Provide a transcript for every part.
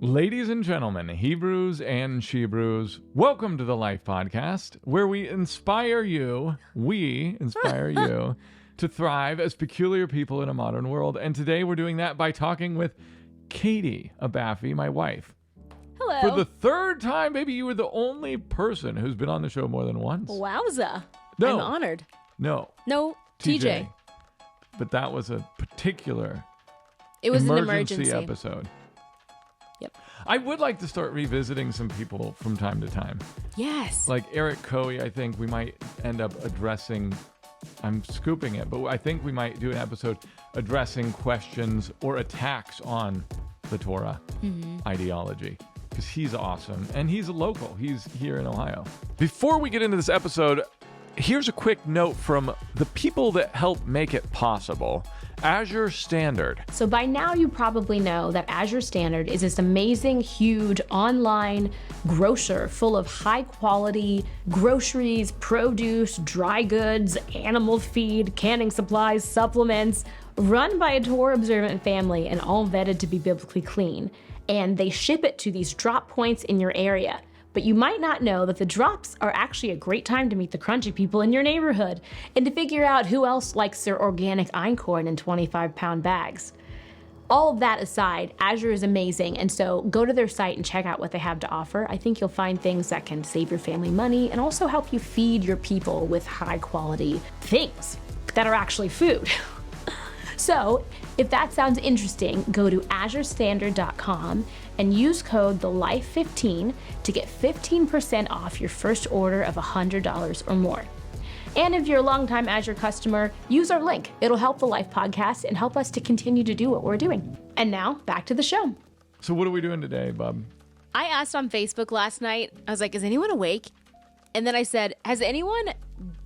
Ladies and gentlemen, Hebrews and She-brews, welcome to the Life Podcast, where we inspire you to thrive as peculiar people in a modern world. And today we're doing that by talking with Kayte Abaffy, my wife. Hello. For the third time, baby, you were the only person who's been on the show more than once. Wowza. No. I'm honored. No, TJ. But that was a particular It was an emergency episode. Yep. I would like to start revisiting some people from time to time. Yes. Like Eric Coey, I think we might end up addressing, I'm scooping it, but I think we might do an episode addressing questions or attacks on the Torah ideology, because he's awesome and he's a local. He's here in Ohio. Before we get into this episode, here's a quick note from the people that help make it possible. Azure Standard. So by now you probably know that Azure Standard is this amazing, huge online grocer full of high quality groceries, produce, dry goods, animal feed, canning supplies, supplements, run by a Torah Observant family and all vetted to be biblically clean. And they ship it to these drop points in your area. But you might not know that the drops are actually a great time to meet the crunchy people in your neighborhood and to figure out who else likes their organic einkorn in 25-pound bags. All of that aside, Azure is amazing, and so go to their site and check out what they have to offer. I think you'll find things that can save your family money and also help you feed your people with high-quality things that are actually food. So, if that sounds interesting, go to azurestandard.com and use code THELIFE15 to get 15% off your first order of $100 or more. And if you're a longtime Azure customer, use our link. It'll help the Life Podcast and help us to continue to do what we're doing. And now, back to the show. So what are we doing today, bub? I asked on Facebook last night, I was like, is anyone awake? And then I said, has anyone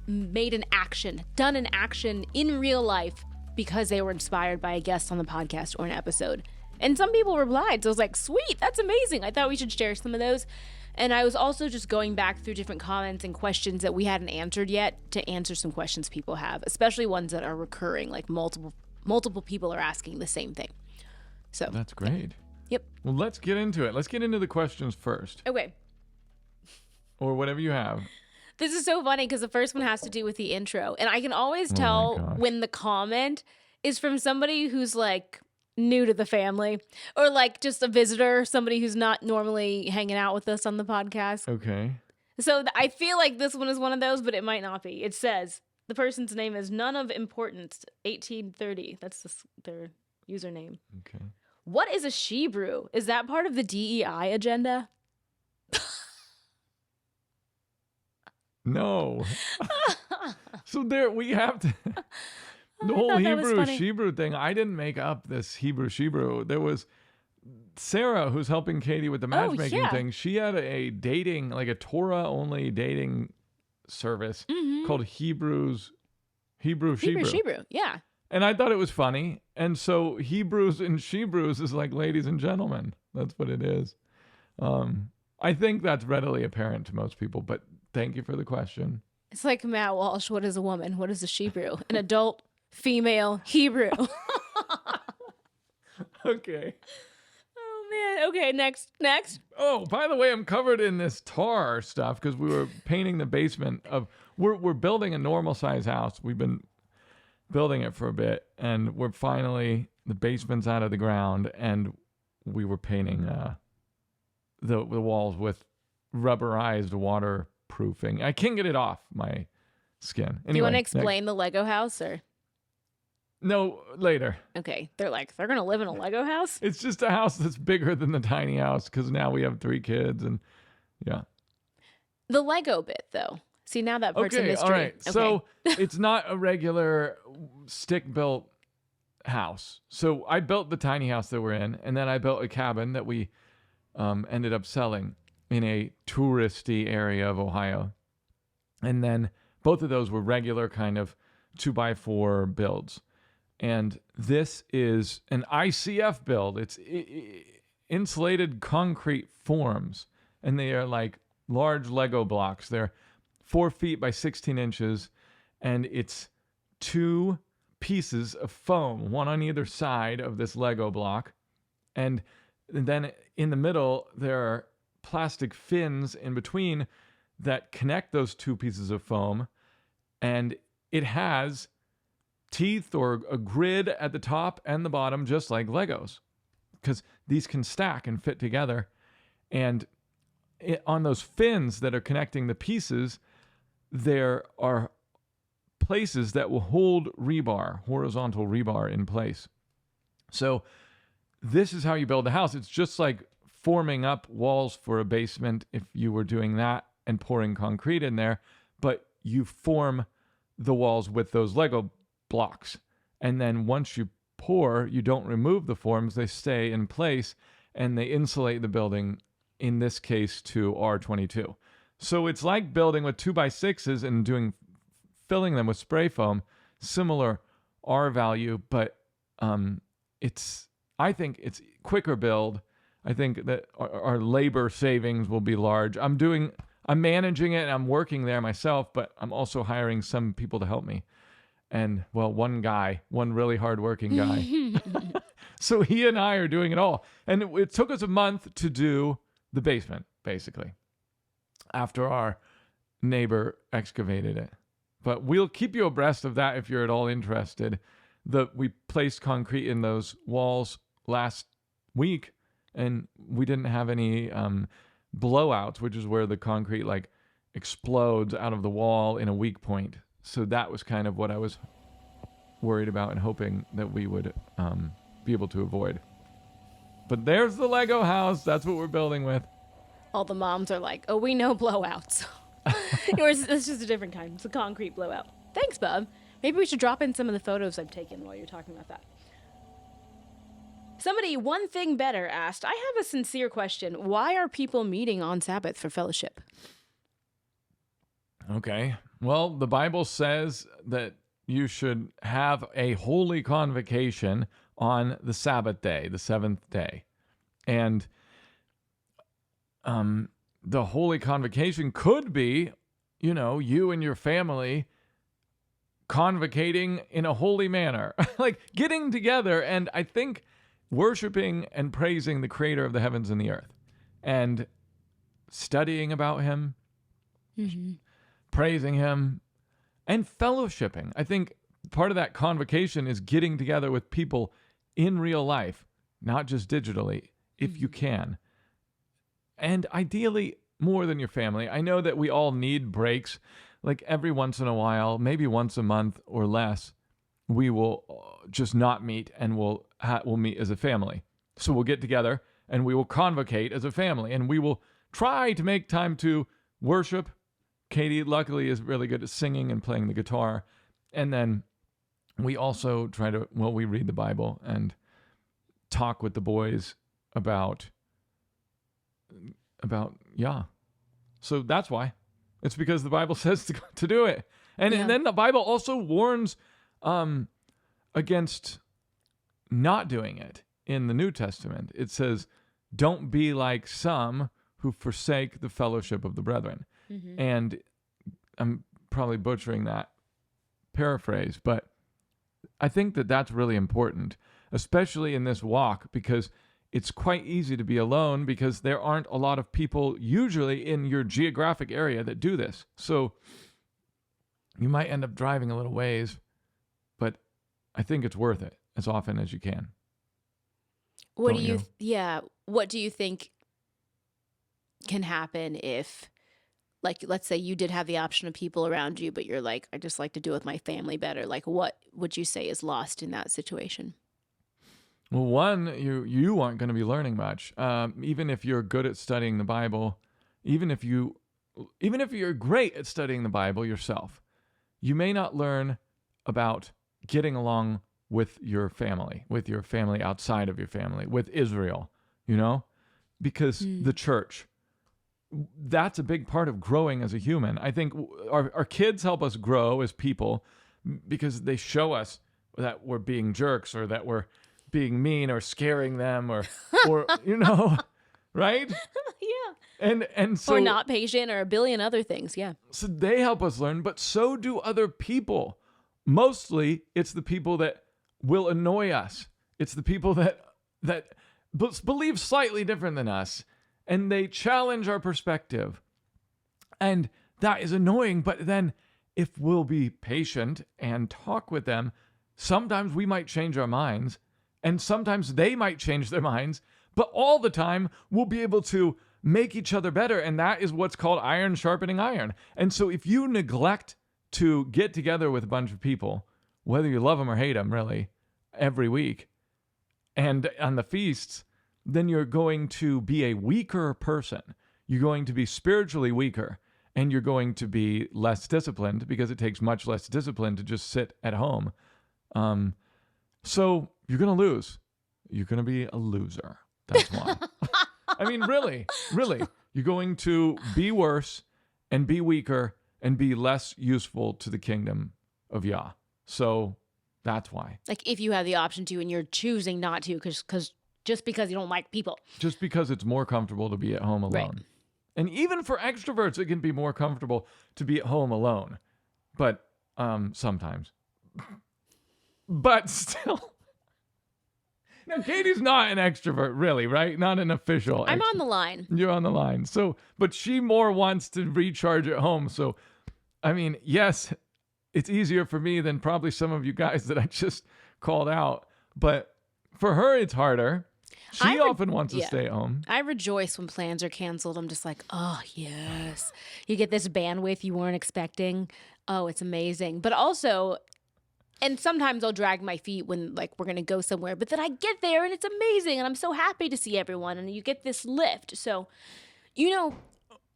made an action, done an action in real life because they were inspired by a guest on the podcast or an episode? And some people replied, so I was like, sweet, that's amazing. I thought we should share some of those. And I was also just going back through different comments and questions that we hadn't answered yet to answer some questions people have, especially ones that are recurring, like multiple people are asking the same thing. So that's great. Yep. Well, let's get into it. Let's get into the questions first. Okay. Or whatever you have. This is so funny because the first one has to do with the intro. And I can always tell when the comment is from somebody who's like new to the family or like just a visitor, somebody who's not normally hanging out with us on the podcast. Okay. So I feel like this one is one of those, but it might not be. It says the person's name is None of Importance 1830. That's their username. Okay. What is a She-brew? Is that part of the DEI agenda? No. So there we have to. The whole Hebrew She-brew thing. I didn't make up this Hebrew She-brew. There was Sarah, who's helping Katie with the matchmaking thing. She had a dating, like a Torah only dating service called Hebrew She-brew. Yeah. And I thought it was funny. And so Hebrews and She-brews is like ladies and gentlemen. That's what it is. I think that's readily apparent to most people, but thank you for the question. It's like Matt Walsh. What is a woman? What is a She-brew? An adult female Hebrew. Okay. Oh, man. Okay, next. Oh, by the way, I'm covered in this tar stuff because we were painting the basement of... We're building a normal size house. We've been building it for a bit, and we're finally... The basement's out of the ground, and we were painting the walls with rubberized waterproofing. I can't get it off my skin. Anyway, do you want to explain the Lego house or? No, later. Okay. They're going to live in a Lego house? It's just a house that's bigger than the tiny house because now we have 3 kids and yeah. The Lego bit though. See, now that part's a mystery. All right. Okay. So it's not a regular stick-built house. So I built the tiny house that we're in, and then I built a cabin that we ended up selling in a touristy area of Ohio. And then both of those were regular kind of 2x4 builds. And this is an ICF build. It's insulated concrete forms. And they are like large Lego blocks. They're 4 feet by 16 inches. And it's 2 pieces of foam, one on either side of this Lego block. And And then in the middle, there are plastic fins in between that connect those two pieces of foam. And it has teeth or a grid at the top and the bottom, just like Legos, because these can stack and fit together. And on those fins that are connecting the pieces, there are places that will hold rebar, horizontal rebar, in place. So this is how you build a house. It's just like forming up walls for a basement if you were doing that and pouring concrete in there, but you form the walls with those Lego blocks. And then once you pour, you don't remove the forms, they stay in place and they insulate the building, in this case to R22. So it's like building with 2x6s and filling them with spray foam, similar R value, but I think it's quicker build. I think that our labor savings will be large. I'm managing it and I'm working there myself, but I'm also hiring some people to help me. And well, one really hardworking guy. So he and I are doing it all. And it took us a month to do the basement, basically, after our neighbor excavated it. But we'll keep you abreast of that if you're at all interested. We placed concrete in those walls last week, and we didn't have any blowouts, which is where the concrete like explodes out of the wall in a weak point. So that was kind of what I was worried about and hoping that we would be able to avoid. But there's the Lego house. That's what we're building with. All the moms are like, oh, we know blowouts. It's just a different kind. It's a concrete blowout. Thanks, Bub. Maybe we should drop in some of the photos I've taken while you're talking about that. Somebody, One Thing Better, asked, I have a sincere question. Why are people meeting on Sabbath for fellowship? Okay. Well, the Bible says that you should have a holy convocation on the Sabbath day, the seventh day. And the holy convocation could be, you and your family convocating in a holy manner, like getting together and I think worshiping and praising the creator of the heavens and the earth and studying about him, praising him, and fellowshipping. I think part of that convocation is getting together with people in real life, not just digitally, if you can. And ideally, more than your family. I know that we all need breaks. Like every once in a while, maybe once a month or less, we will just not meet and we'll meet as a family. So we'll get together and we will convocate as a family and we will try to make time to worship. Kayte, luckily, is really good at singing and playing the guitar. And then we also we read the Bible and talk with the boys about. So that's why. It's because the Bible says to do it. And then the Bible also warns against not doing it in the New Testament. It says, don't be like some who forsake the fellowship of the brethren. Mm-hmm. And I'm probably butchering that paraphrase, but I think that that's really important, especially in this walk, because it's quite easy to be alone because there aren't a lot of people usually in your geographic area that do this. So you might end up driving a little ways, but I think it's worth it as often as you can. What do you think can happen if, like, let's say you did have the option of people around you, but you're like, I just like to do it with my family better. Like, what would you say is lost in that situation? Well, one, you aren't going to be learning much. Even if you're good at studying the Bible, even if you're great at studying the Bible yourself, you may not learn about getting along with your family outside of your family, with Israel, because the church, that's a big part of growing as a human. I think our kids help us grow as people because they show us that we're being jerks or that we're being mean or scaring them or right? Yeah. And so, or not patient or a billion other things. Yeah. So they help us learn, but so do other people. Mostly it's the people that will annoy us. It's the people that believe slightly different than us, and they challenge our perspective. And that is annoying, but then if we'll be patient and talk with them, sometimes we might change our minds, and sometimes they might change their minds, but all the time we'll be able to make each other better, and that is what's called iron sharpening iron. And so if you neglect to get together with a bunch of people, whether you love them or hate them, really, every week, and on the feasts, then you're going to be a weaker person. You're going to be spiritually weaker, and you're going to be less disciplined because it takes much less discipline to just sit at home. So you're going to lose. You're going to be a loser. That's why. I mean, really, you're going to be worse and be weaker and be less useful to the kingdom of Yah. So that's why. Like if you have the option to and you're choosing not to because just because you don't like people. Just because it's more comfortable to be at home alone. Right. And even for extroverts, it can be more comfortable to be at home alone. But sometimes. But still. Now, Katie's not an extrovert, really, right? Not an official. I'm on the line. You're on the line. So, but she more wants to recharge at home. So, I mean, yes, it's easier for me than probably some of you guys that I just called out. But for her, it's harder. She often wants to stay at home. I rejoice when plans are canceled. I'm just like, oh, yes. You get this bandwidth you weren't expecting. Oh, it's amazing. But also, and sometimes I'll drag my feet when like we're going to go somewhere. But then I get there and it's amazing. And I'm so happy to see everyone. And you get this lift. So, you know.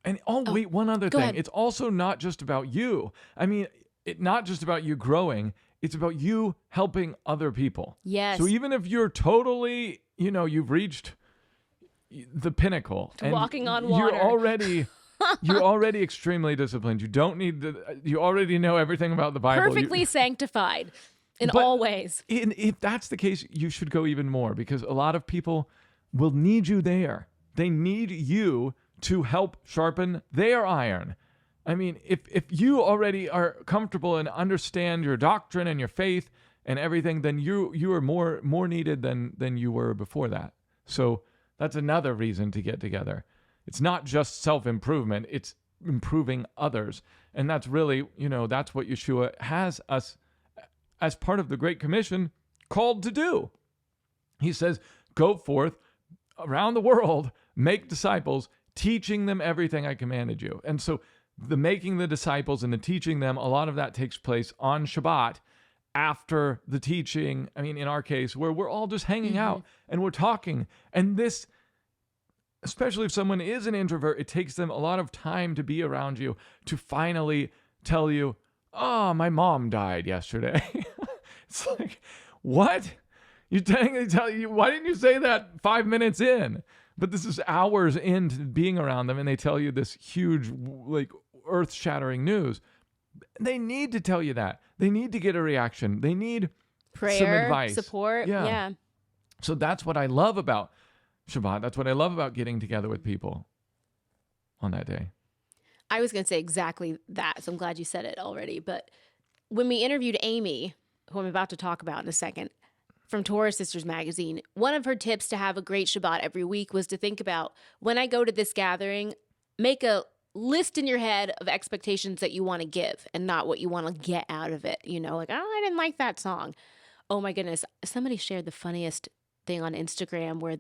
And wait, one other go thing. ahead. It's also not just about you. I mean, it's not just about you growing. It's about you helping other people. Yes. So even if you're totally, you've reached the pinnacle. And walking on water. You're already extremely disciplined. You don't need you already know everything about the Bible. Perfectly sanctified in all ways. If that's the case, you should go even more because a lot of people will need you there. They need you to help sharpen their iron. I mean, if you already are comfortable and understand your doctrine and your faith and everything, then you are more needed than you were before that. So that's another reason to get together. It's not just self-improvement, it's improving others. And that's really, that's what Yeshua has us as part of the Great Commission called to do. He says, go forth around the world, make disciples, teaching them everything I commanded you. And so the making the disciples and the teaching them, a lot of that takes place on Shabbat after the teaching. I mean, in our case, where we're all just hanging out and we're talking. And this, especially if someone is an introvert, it takes them a lot of time to be around you to finally tell you, oh, my mom died yesterday. It's like, what? You're tell you, why didn't you say that 5 minutes in? But this is hours into being around them, and they tell you this huge, like, earth-shattering news. They need to tell you that. They need to get a reaction. They need prayer, some advice. Support. Yeah. So that's what I love about Shabbat. That's what I love about getting together with people on that day. I was going to say exactly that, so I'm glad you said it already. But when we interviewed Amy, who I'm about to talk about in a second, from Torah Sisters magazine, one of her tips to have a great Shabbat every week was to think about, when I go to this gathering, make a list in your head of expectations that you want to give and not what you want to get out of it. Like, oh, I didn't like that song. Oh my goodness. Somebody shared the funniest thing on Instagram where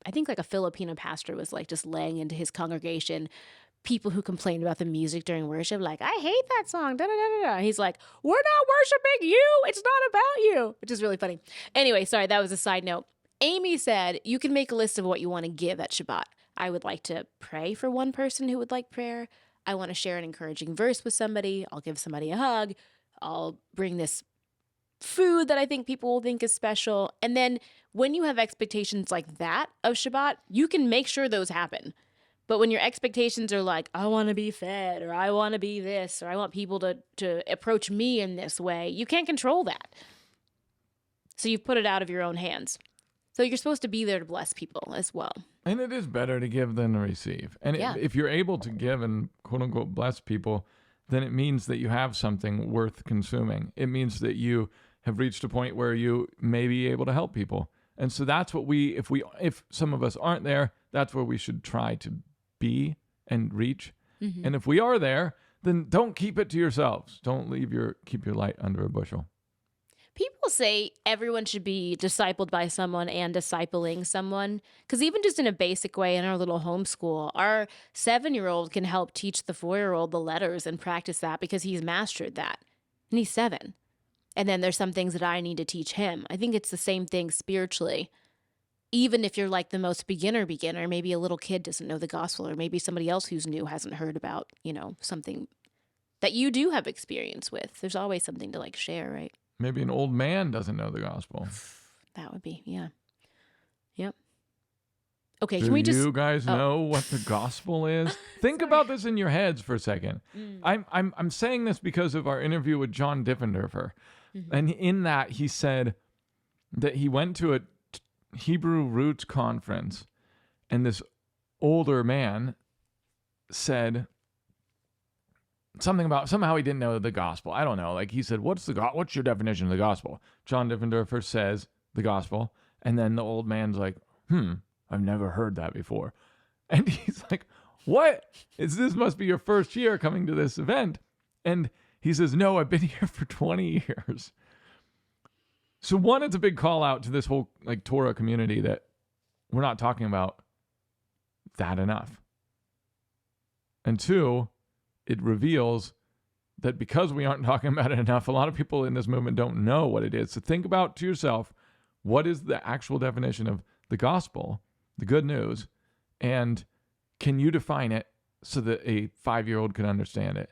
I think like a Filipino pastor was like just laying into his congregation people who complained about the music during worship, like, I hate that song, da da da da. He's like, we're not worshiping you, it's not about you, which is really funny. Anyway, sorry, that was a side note. Amy said you can make a list of what you want to give at Shabbat. I would like to pray for one person who would like prayer. I want to share an encouraging verse with somebody. I'll give somebody a hug. I'll bring this food that I think people will think is special. And then when you have expectations like that of Shabbat, you can make sure those happen. But when your expectations are like, I want to be fed, or I want to be this, or I want people to approach me in this way, you can't control that. So you've put it out of your own hands. So you're supposed to be there to bless people as well. And it is better to give than to receive. And if you're able to give and quote unquote bless people, then it means that you have something worth consuming. It means that you have reached a point where you may be able to help people. And so that's what if some of us aren't there, that's where we should try to be and reach. Mm-hmm. And if we are there, then don't keep it to yourselves. Don't keep your light under a bushel. People say everyone should be discipled by someone and discipling someone. Because even just in a basic way in our little homeschool, our 7-year-old can help teach the 4-year-old the letters and practice that because he's mastered that. And he's 7. And then there's some things that I need to teach him. I think it's the same thing spiritually. Even if you're like the most beginner, maybe a little kid doesn't know the gospel, or maybe somebody else who's new hasn't heard about, something that you do have experience with. There's always something to like share, right? Maybe an old man doesn't know the gospel. That would be, yeah. Yep. Okay, Do can we just... you guys know what the gospel is? Think about this in your heads for a second. I'm saying this because of our interview with John Diffenderfer. And in that, he said that he went to a Hebrew roots conference, and this older man said something about somehow he didn't know the gospel. I don't know. Like he said, what's your definition of the gospel? John Diffenderfer says the gospel, and then the old man's like, I've never heard that before. And he's like, what? This must be your first year coming to this event. And he says, no, I've been here for 20 years. So one, it's a big call out to this whole like Torah community that we're not talking about that enough. And two, it reveals that because we aren't talking about it enough, a lot of people in this movement don't know what it is. So think about to yourself, what is the actual definition of the gospel, the good news, and can you define it so that a 5-year-old can understand it?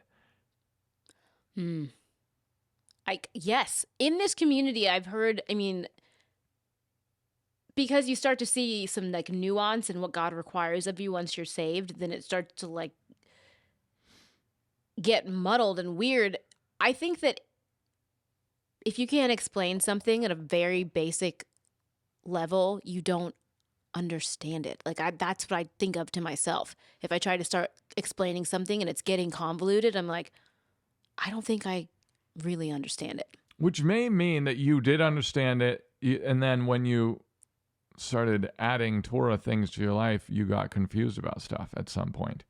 Yes. In this community, I've heard, because you start to see some like nuance in what God requires of you once you're saved, then it starts to like get muddled and weird. I think that if you can't explain something at a very basic level, you don't understand it. Like that's what I think of to myself. If I try to start explaining something and it's getting convoluted, I'm like, I don't think I really understand it. Which may mean that you did understand it, and then when you started adding Torah things to your life, you got confused about stuff at some point.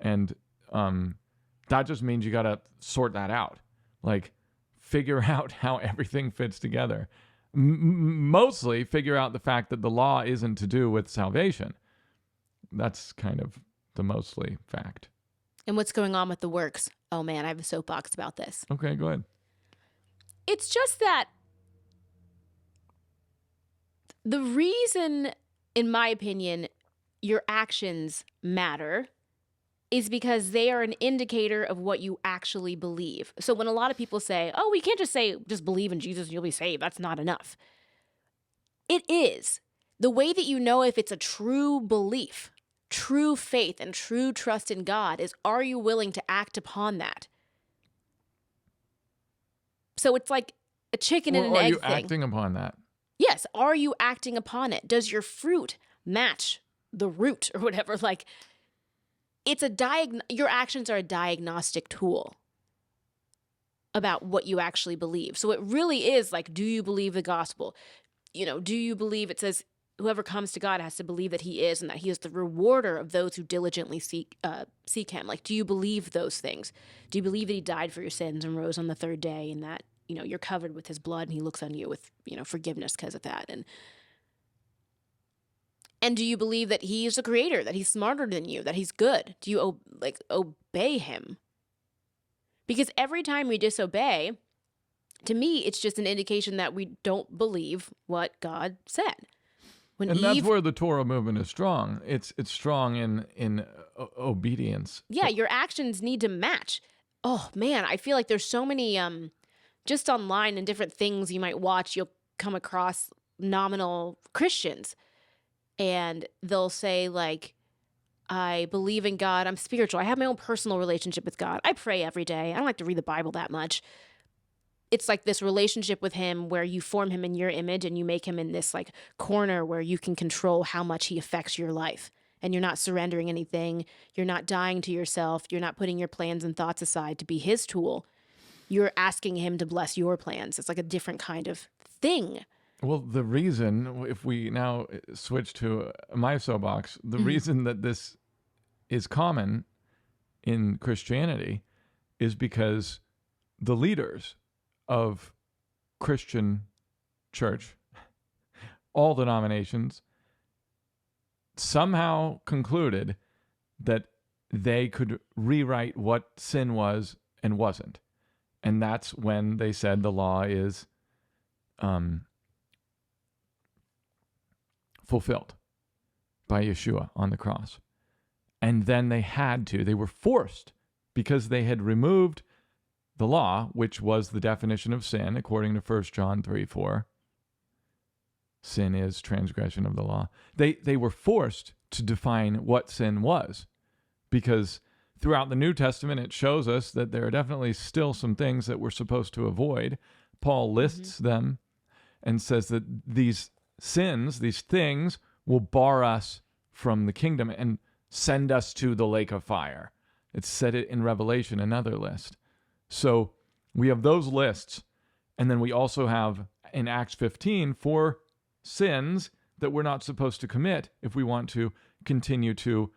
And that just means you got to sort that out. Like, figure out how everything fits together. Mostly figure out the fact that the law isn't to do with salvation. That's kind of the mostly fact. And what's going on with the works? Oh man, I have a soapbox about this. Okay, go ahead. It's just that the reason, in my opinion, your actions matter is because they are an indicator of what you actually believe. So when a lot of people say, oh, we can't just believe in Jesus and you'll be saved, that's not enough. It is. The way that you know if it's a true belief, true faith, and true trust in God is, are you willing to act upon that? So it's like a chicken and an egg thing. Are you acting upon that? Yes. Are you acting upon it? Does your fruit match the root or whatever? Like, it's your actions are a diagnostic tool about what you actually believe. So it really is like, do you believe the gospel? Do you believe it says whoever comes to God has to believe that he is and that he is the rewarder of those who diligently seek him? Like, do you believe those things? Do you believe that he died for your sins and rose on the third day and that, you're covered with his blood and he looks on you with, forgiveness because of that? And do you believe that he is the creator, that he's smarter than you, that he's good? Do you obey him? Because every time we disobey, to me, it's just an indication that we don't believe what God said. That's where the Torah movement is strong. It's strong in obedience. Yeah, your actions need to match. Oh man, I feel like there's so many just online and different things you might watch. You'll come across nominal Christians, and they'll say like, I believe in God. I'm spiritual. I have my own personal relationship with God. I pray every day. I don't like to read the Bible that much. It's like this relationship with him where you form him in your image and you make him in this like corner where you can control how much he affects your life. And you're not surrendering anything. You're not dying to yourself. You're not putting your plans and thoughts aside to be his tool. You're asking him to bless your plans. It's like a different kind of thing. Well, the reason, if we now switch to my soapbox, the reason that this is common in Christianity is because the leaders of Christian church, all denominations, somehow concluded that they could rewrite what sin was and wasn't. And that's when they said the law is fulfilled by Yeshua on the cross. And then they were forced, because they had removed the law, which was the definition of sin, according to 1 John 3:4. Sin is transgression of the law. They were forced to define what sin was, because throughout the New Testament, it shows us that there are definitely still some things that we're supposed to avoid. Paul lists them and says that these sins, these things, will bar us from the kingdom and send us to the lake of fire. It's said it in Revelation, another list. So we have those lists, and then we also have in Acts 15 4 sins that we're not supposed to commit if we want to continue to,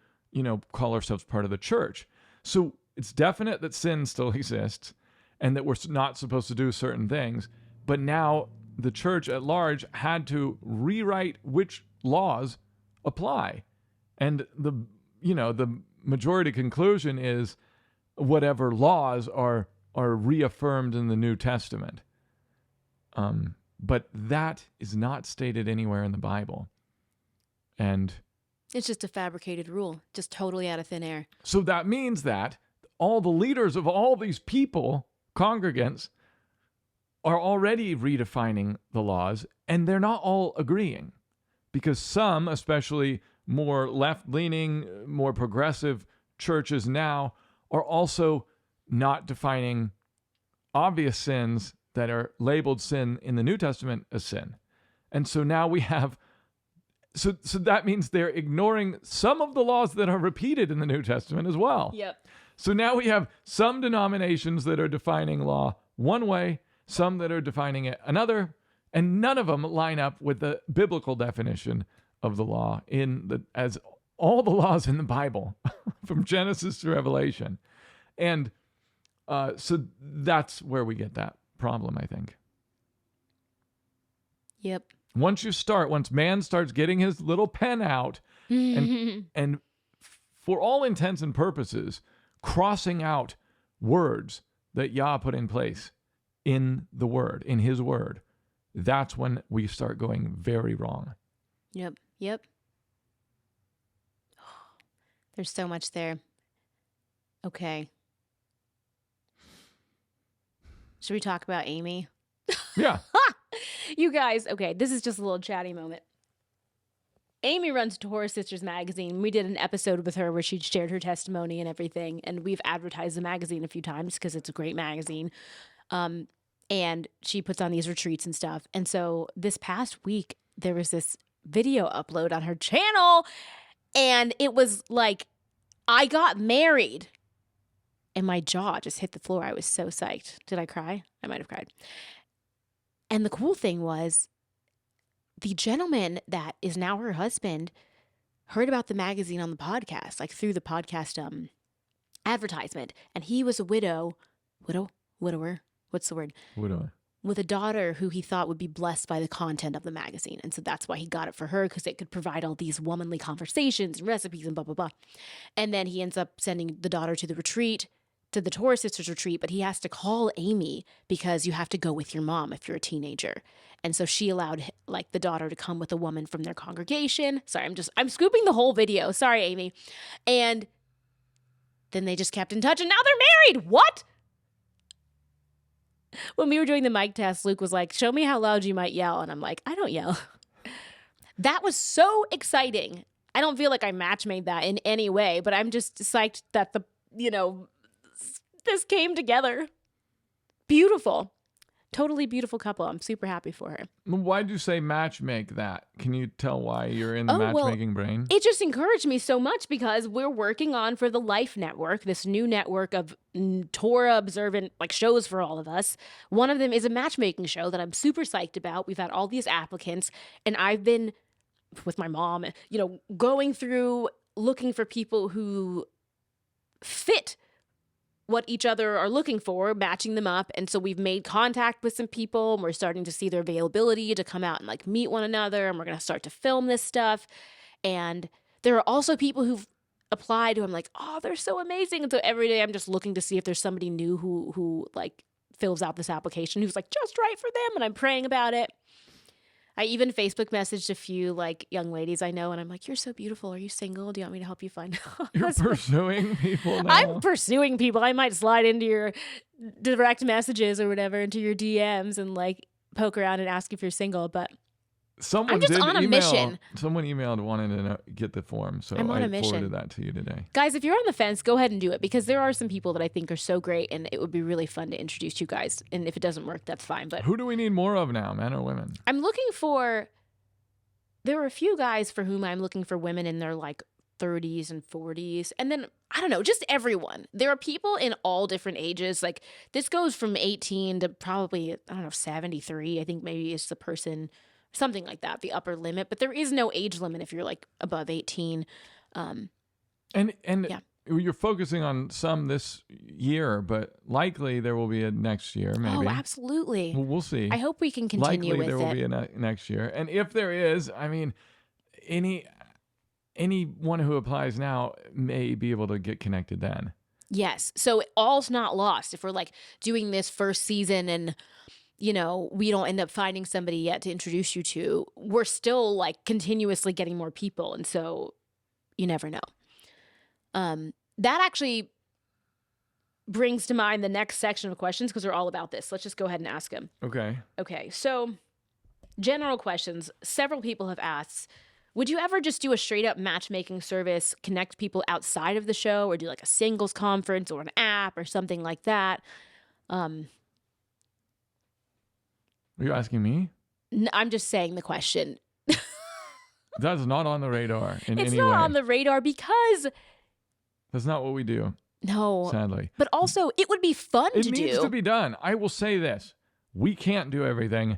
call ourselves part of the church. So it's definite that sin still exists and that we're not supposed to do certain things. But now the church at large had to rewrite which laws apply. And the majority conclusion is whatever laws are reaffirmed in the New Testament. But that is not stated anywhere in the Bible. And It's just a fabricated rule, just totally out of thin air. so that means that all the leaders of all these people, congregants, are already redefining the laws, and they're not all agreeing, because some, especially more left-leaning, more progressive churches now, are also not defining obvious sins that are labeled sin in the New Testament as sin. And so now we have, so that means they're ignoring some of the laws that are repeated in the New Testament as well. Yep. So now we have some denominations that are defining law one way, some that are defining it another, and none of them line up with the biblical definition of the law as all the laws in the Bible, from Genesis to Revelation. And so that's where we get that problem, I think. Yep. Once man starts getting his little pen out and for all intents and purposes, crossing out words that Yah put in place in the word, in his word, that's when we start going very wrong. Yep. There's so much there. Okay. Should we talk about Amy? Yeah. You guys, okay, this is just a little chatty moment. Amy runs Torah Sisters magazine. We did an episode with her where she shared her testimony and everything, and we've advertised the magazine a few times because it's a great magazine. And she puts on these retreats and stuff. And so this past week, there was this video upload on her channel, and it was like, I got married. And my jaw just hit the floor. I was so psyched. Did I cry? I might have cried. And the cool thing was, the gentleman that is now her husband heard about the magazine on the podcast, like through the podcast advertisement. And he was a widower. What's the word? Widower. With a daughter who he thought would be blessed by the content of the magazine. And so that's why he got it for her, because it could provide all these womanly conversations and recipes and blah, blah, blah. And then he ends up sending the daughter to the retreat, to the Torah Sisters retreat, but he has to call Amy because you have to go with your mom if you're a teenager. And so she allowed like the daughter to come with a woman from their congregation. Sorry, I'm scooping the whole video. Sorry, Amy. And then they just kept in touch and now they're married. What? When we were doing the mic test, Luke was like, show me how loud you might yell. And I'm like, I don't yell. That was so exciting. I don't feel like I match made that in any way, but I'm just psyched that this came together. Beautiful. totally beautiful couple. I'm super happy for her. Why'd you say matchmake that? Can you tell why you're in the Oh, well, matchmaking brain? It just encouraged me so much because we're working on for the Life Network, this new network of Torah Observant like shows for all of us. One of them is a matchmaking show that I'm super psyched about. We've had all these applicants, and I've been with my mom, going through looking for people who fit what each other are looking for, matching them up. And so we've made contact with some people, and we're starting to see their availability to come out and like meet one another, and we're going to start to film this stuff. And there are also people who've applied who I'm like, oh, they're so amazing. And so every day I'm just looking to see if there's somebody new who like fills out this application who's like just right for them, and I'm praying about it. I even Facebook messaged a few like young ladies I know, and I'm like, you're so beautiful. Are you single? Do you want me to help you find a You're husband?" pursuing people now? I'm pursuing people. I might slide into your direct messages or whatever, into your DMs, and like poke around and ask if you're single. But Someone I'm just did on a email. mission. Someone emailed wanting to get the form, so I'm on I a mission. forwarded that to you today. guys, if you're on the fence, go ahead and do it, because there are some people that I think are so great, and it would be really fun to introduce you guys. And if it doesn't work, that's fine. But Who do we need more of now, men or women? I'm looking for. There are a few guys for whom I'm looking for women in their like 30s and 40s. And then, I don't know, just everyone. There are people in all different ages. Like this goes from 18 to probably, 73. I think maybe it's the person, something like that, the upper limit. But there is no age limit if you're like above 18. And Yeah. you're focusing on some this year, but likely there will be a next year, maybe. Oh, absolutely. Well, we'll see. I hope we can continue Likely with there will it. be a next year. And if there is, I mean, anyone who applies now may be able to get connected then. Yes. So all's not lost. If we're like doing this first season and, we don't end up finding somebody yet to introduce you to, we're still like continuously getting more people. And so you never know. That actually brings to mind the next section of questions, because they're all about this. Let's just go ahead and ask them. Okay. Okay. So general questions. Several people have asked, would you ever just do a straight up matchmaking service, connect people outside of the show, or do like a singles conference or an app or something like that? Are you asking me? I'm just saying the question. That's not on the radar in It's any not way. on the radar because That's not what we do, no, sadly. but also it would be fun It to needs do. to be done. I will say this. We can't do everything,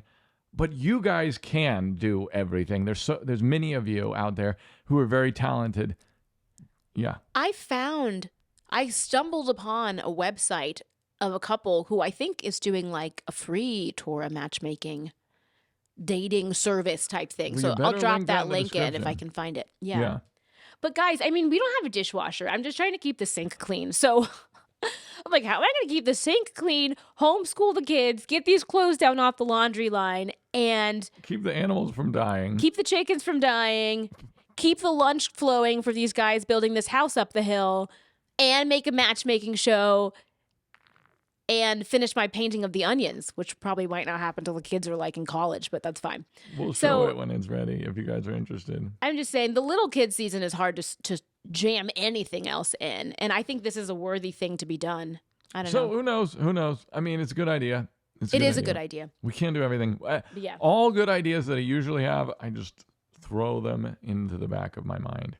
but you guys can do everything. There's many of you out there who are very talented. Yeah. I stumbled upon a website of a couple who I think is doing like a free Torah matchmaking dating service type thing. Well, So you I'll better drop link that that in the link in if I description. can find it. Yeah. But guys, I mean, we don't have a dishwasher. I'm just trying to keep the sink clean. So I'm like, how am I going to keep the sink clean, homeschool the kids, get these clothes down off the laundry line, and Keep the animals from dying. keep the chickens from dying, keep the lunch flowing for these guys building this house up the hill, and make a matchmaking show, and finish my painting of the onions, which probably might not happen until the kids are like in college, but that's fine. We'll So- show it when it's ready if you guys are interested. I'm just saying the little kid season is hard to jam anything else in, and I think this is a worthy thing to be done. I don't So know. who knows? Who knows? I mean, it's a good idea. It is a good idea. We can't do everything. But yeah. All good ideas that I usually have, I just throw them into the back of my mind.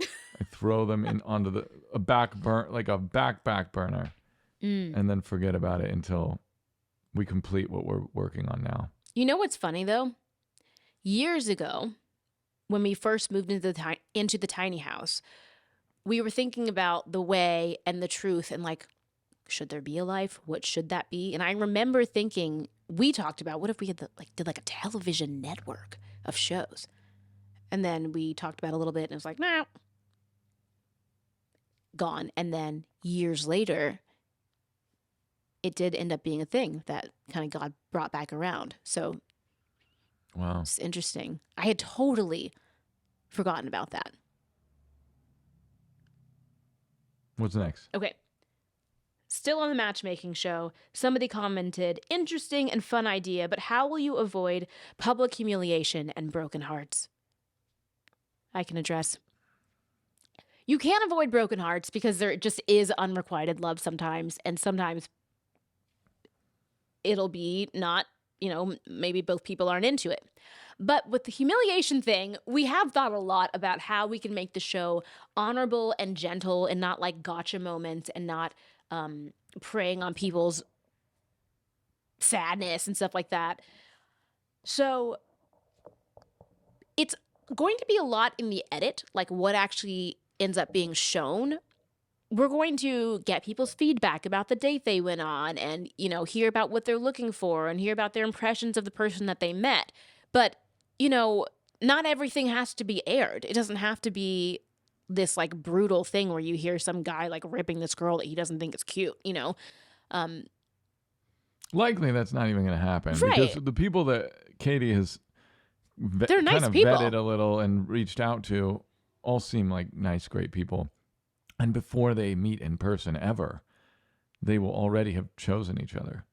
I throw them onto a back burner, and then forget about it until we complete what we're working on now. You know what's funny though? Years ago, when we first moved into the tiny house, we were thinking about the way and the truth and like, should there be a life? What should that be? And I remember thinking, we talked about what if we had did like a television network of shows, and then we talked about it a little bit, and it was like, nah, gone. And then years later, it did end up being a thing that kind of God brought back around. So Wow. it's interesting. I had totally forgotten about that. What's next? Okay. Still on the matchmaking show, somebody commented, interesting and fun idea, but how will you avoid public humiliation and broken hearts? I can address. You can't avoid broken hearts because there just is unrequited love sometimes, and sometimes it'll be not, maybe both people aren't into it. But with the humiliation thing, we have thought a lot about how we can make the show honorable and gentle and not like gotcha moments and not preying on people's sadness and stuff like that. So it's going to be a lot in the edit, like what actually ends up being shown. We're going to get people's feedback about the date they went on and, hear about what they're looking for and hear about their impressions of the person that they met. But, not everything has to be aired. It doesn't have to be this like brutal thing where you hear some guy like ripping this girl that he doesn't think is cute, Likely that's not even going to happen. Right. Because the people that Kayte has they're nice kind of people. vetted a little and reached out to all seem like nice, great people. And before they meet in person ever, they will already have chosen each other.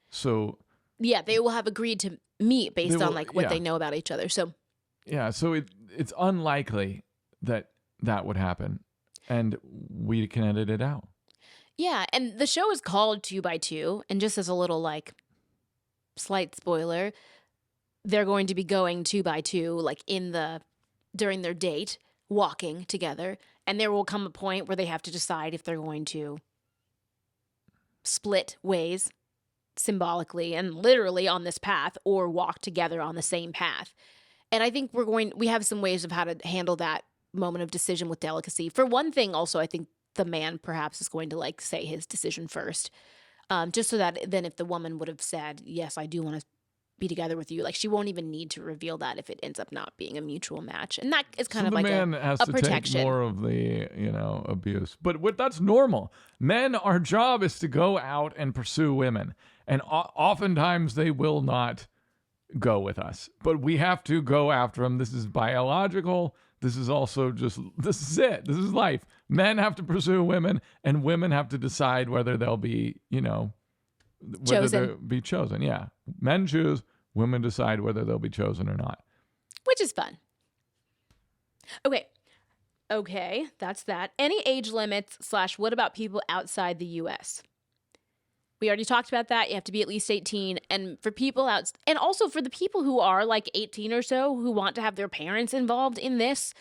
So yeah, they will have agreed to meet based on like what they know about each other. So yeah, so it's unlikely that would happen, and we can edit it out. Yeah, and the show is called 2 by 2, and just as a little like slight spoiler, they're going to be going 2 by 2 like during their date, walking together, and there will come a point where they have to decide if they're going to split ways symbolically and literally on this path or walk together on the same path. And I think we have some ways of how to handle that moment of decision with delicacy. For one thing, also, I think the man perhaps is going to like say his decision first, just so that then if the woman would have said, yes, I do want to be together with you, like she won't even need to reveal that if it ends up not being a mutual match. And that is kind of like the man has to protection. Take more of the, abuse. But that's normal. Men, our job is to go out and pursue women. And oftentimes they will not go with us. But we have to go after them. This is biological. This is also this is it. This is life. Men have to pursue women, and women have to decide whether they'll be, be chosen. Yeah. Men choose, women decide whether they'll be chosen or not. Which is fun. Okay, that's that. Any age limits / what about people outside the U.S.? We already talked about that. You have to be at least 18. And for people and also for the people who are like 18 or so who want to have their parents involved in this,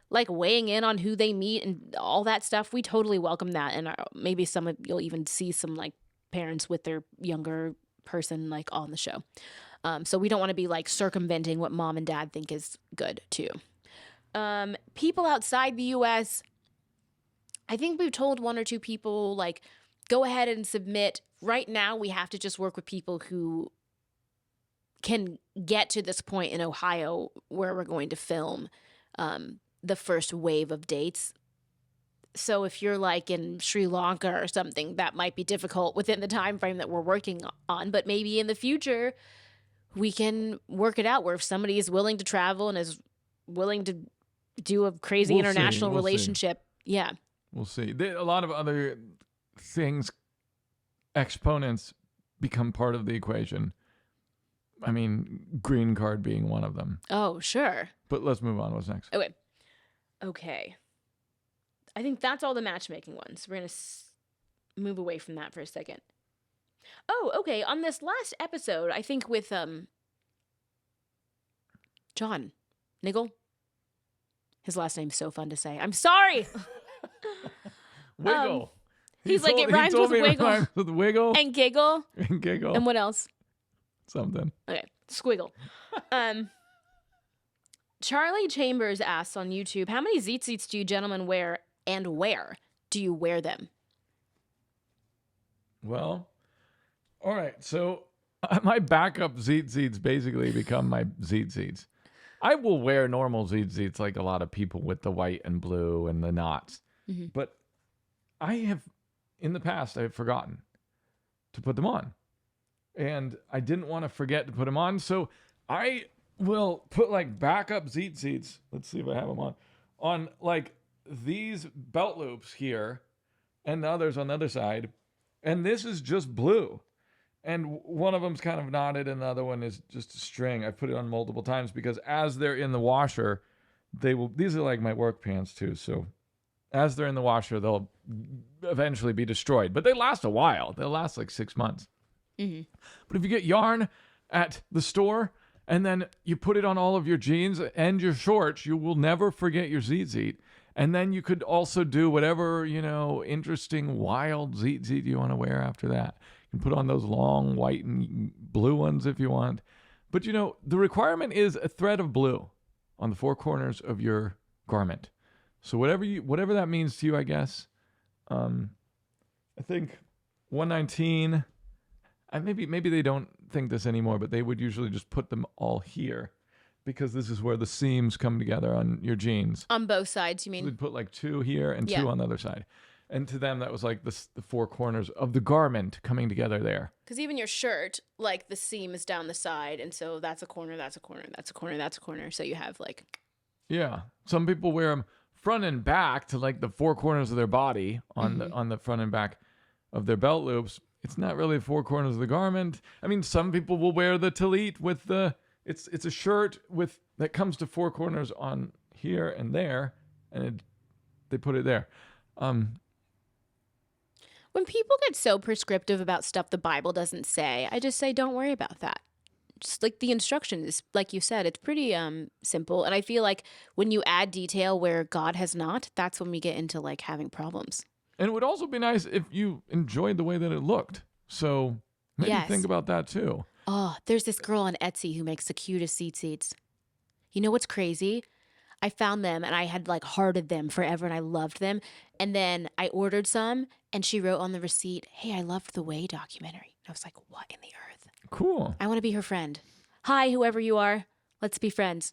like weighing in on who they meet and all that stuff, we totally welcome that. And maybe you'll even see some like parents with their younger person like on the show. So we don't want to be like circumventing what mom and dad think is good too. People outside the U.S., I think we've told 1 or 2 people like, go ahead and submit. Right now, we have to just work with people who can get to this point in Ohio where we're going to film the first wave of dates. So if you're like in Sri Lanka or something, that might be difficult within the time frame that we're working on. But maybe in the future, we can work it out where if somebody is willing to travel and is willing to do a crazy international relationship, yeah. We'll see. A lot of other things, exponents become part of the equation. I mean, green card being one of them. Oh, sure. But let's move on. What's next? Okay. I think that's all the matchmaking ones. We're going to move away from that for a second. Oh, okay. On this last episode, I think with John Niggle. His last name's so fun to say. I'm sorry. Wiggle. He's like, it rhymes with wiggle. It rhymes with wiggle. And giggle. And giggle. And what else? Something. Okay. Squiggle. Charlie Chambers asks on YouTube, how many tzit-tzits do you gentlemen wear and where do you wear them? Well, all right. So my backup tzit-tzits basically become my tzit-tzits. I will wear normal tzit-tzits like a lot of people with the white and blue and the knots. Mm-hmm. But in the past, I have forgotten to put them on. And I didn't want to forget to put them on. So I will put like backup tzit-tzits. Let's see if I have them on like these belt loops here and the others on the other side. And this is just blue. And one of them's kind of knotted and the other one is just a string. I put it on multiple times because as they're in the washer, these are like my work pants too. So as they're in the washer, they'll eventually be destroyed, but they last a while. They'll last like 6 months. But if you get yarn at the store and then you put it on all of your jeans and your shorts, you will never forget your tzit-tzit. And then you could also do whatever, interesting, wild tzit-tzit you want to wear after that. You can put on those long white and blue ones if you want. But, the requirement is a thread of blue on the four corners of your garment. So whatever that means to you, I guess. I think 119, maybe they don't think this anymore, but they would usually just put them all here because this is where the seams come together on your jeans. On both sides, you mean? So they'd put like two here and two on the other side. And to them, that was like the four corners of the garment coming together there. Because even your shirt, like the seam is down the side. And so that's a corner, that's a corner, that's a corner, that's a corner. So you have like... Yeah. Some people wear them front and back to like the four corners of their body on the front and back of their belt loops. It's not really four corners of the garment. I mean, some people will wear the tallit with it's a shirt that comes to four corners on here and there, and they put it there. When people get so prescriptive about stuff the Bible doesn't say, I just say, don't worry about that. Just like the instruction is, like you said, it's pretty simple. And I feel like when you add detail where God has not, that's when we get into like having problems. And it would also be nice if you enjoyed the way that it looked. So maybe think about that too. Oh, there's this girl on Etsy who makes the cutest tzit-tzits. You know what's crazy? I found them and I had like hearted them forever and I loved them. And then I ordered some and she wrote on the receipt, "Hey, I loved the Way documentary." And I was like, what in the earth? Cool. I want to be her friend. Hi, whoever you are. Let's be friends.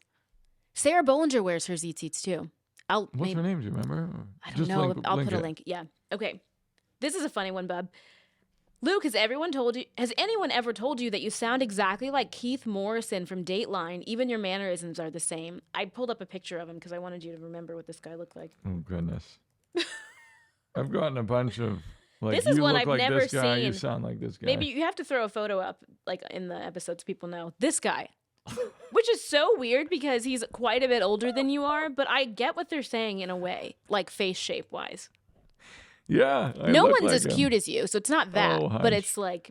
Sarah Bollinger wears her tzit-tzits too. What's her name? Do you remember? I don't know. I'll put a link. Yeah. Okay. This is a funny one, bub. Luke, has anyone ever told you that you sound exactly like Keith Morrison from Dateline? Even your mannerisms are the same. I pulled up a picture of him because I wanted you to remember what this guy looked like. Oh, goodness. I've gotten a bunch of, like, this is you one look I've like never this guy, seen. you sound like this guy. Maybe you have to throw a photo up, like, in the episode so people know. This guy. Which is so weird because he's quite a bit older than you are, but I get what they're saying in a way, like face shape wise. Yeah. No one's as cute as you, so it's not that, but it's like,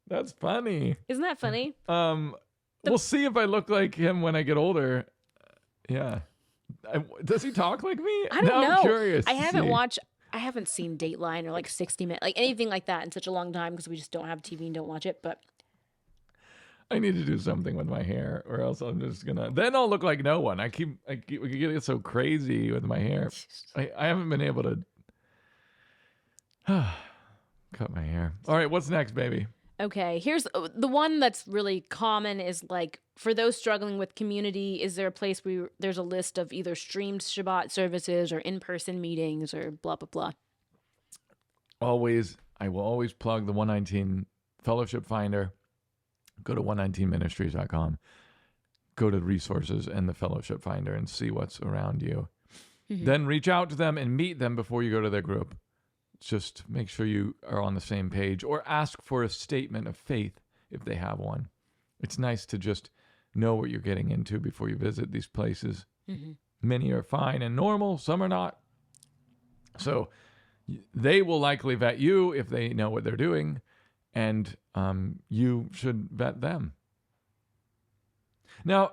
That's funny. Isn't that funny? We'll see if I look like him when I get older. Yeah. Does he talk like me? I don't know. I'm curious. I haven't seen Dateline or like 60 Minutes, like anything like that in such a long time because we just don't have TV and don't watch it, but I need to do something with my hair or else I'm just then I'll look like no one. I keep getting so crazy with my hair. I haven't been able to cut my hair. All right, what's next, baby? Okay, here's the one that's really common is like, for those struggling with community, is there a place where there's a list of either streamed Shabbat services or in-person meetings or blah, blah, blah? I will always plug the 119 Fellowship Finder. Go to 119ministries.com. Go to the resources and the Fellowship Finder and see what's around you. Mm-hmm. Then reach out to them and meet them before you go to their group. Just make sure you are on the same page or ask for a statement of faith if they have one. It's nice to just know what you're getting into before you visit these places. Mm-hmm. Many are fine and normal, some are not. So they will likely vet you if they know what they're doing, and you should vet them. Now,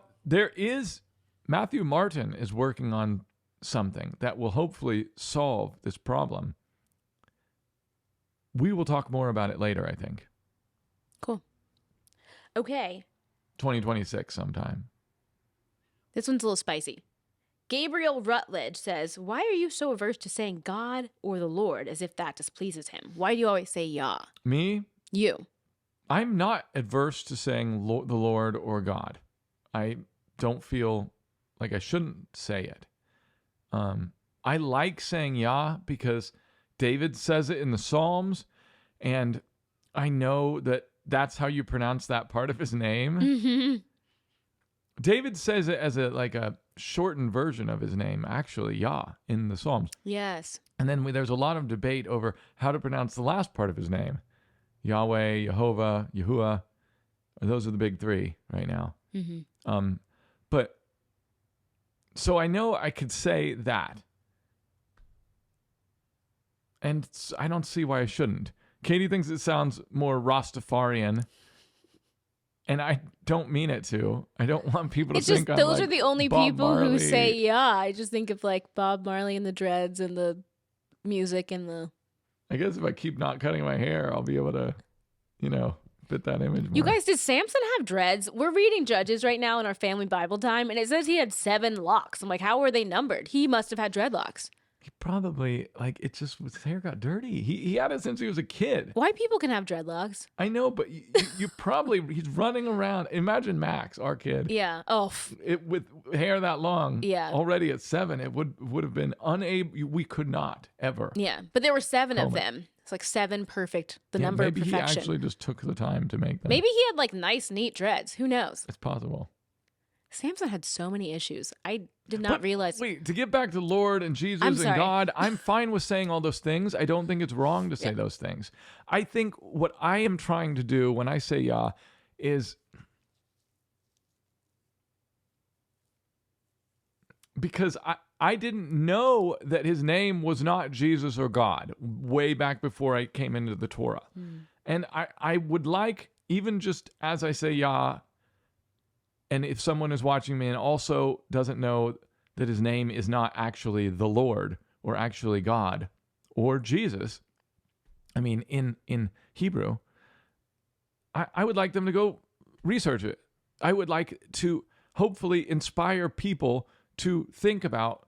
Matthew Martin is working on something that will hopefully solve this problem. We will talk more about it later, I think. Cool. Okay. 2026 sometime. This one's a little spicy. Gabriel Rutledge says, "Why are you so averse to saying God or the Lord as if that displeases him? Why do you always say Yah?" Me? You. I'm not adverse to saying the Lord or God. I don't feel like I shouldn't say it. I like saying Yah because David says it in the Psalms, and I know that that's how you pronounce that part of his name. Mm-hmm. David says it as a shortened version of his name, actually, Yah, in the Psalms. Yes. And then there's a lot of debate over how to pronounce the last part of his name. Yahweh, Jehovah, Yahuwah. Those are the big three right now. Mm-hmm. But so I know I could say that. And I don't see why I shouldn't. Katie thinks it sounds more Rastafarian. And I don't mean it to. I don't want people to It's just think I'm those like are the only Bob people who Marley. say yeah. I just think of like Bob Marley and the dreads and the music and the. I guess if I keep not cutting my hair, I'll be able to, fit that image more. You guys, did Samson have dreads? We're reading Judges right now in our family Bible time, and it says he had 7 locks. I'm like, how were they numbered? He must have had dreadlocks. He probably, his hair got dirty. He had it since he was a kid. White people can have dreadlocks. I know, but you probably, he's running around. Imagine Max, our kid. Yeah. Oh. With hair that long. Yeah. Already at 7, it would have been unable, we could not ever. Yeah. But there were 7 of Comb it. them. It's like 7 perfect. The number of maybe perfection. he actually just took the time to make them. Maybe he had like nice, neat dreads. Who knows? It's possible. Samson had so many issues. I did not realize. Wait, to get back to Lord and Jesus I'm and sorry. God, I'm fine with saying all those things. I don't think it's wrong to say those things. I think what I am trying to do when I say Yah is because I didn't know that his name was not Jesus or God way back before I came into the Torah. And I would like, even just as I say Yah, and if someone is watching me and also doesn't know that his name is not actually the Lord or actually God or Jesus, I mean, in Hebrew, I would like them to go research it. I would like to hopefully inspire people to think about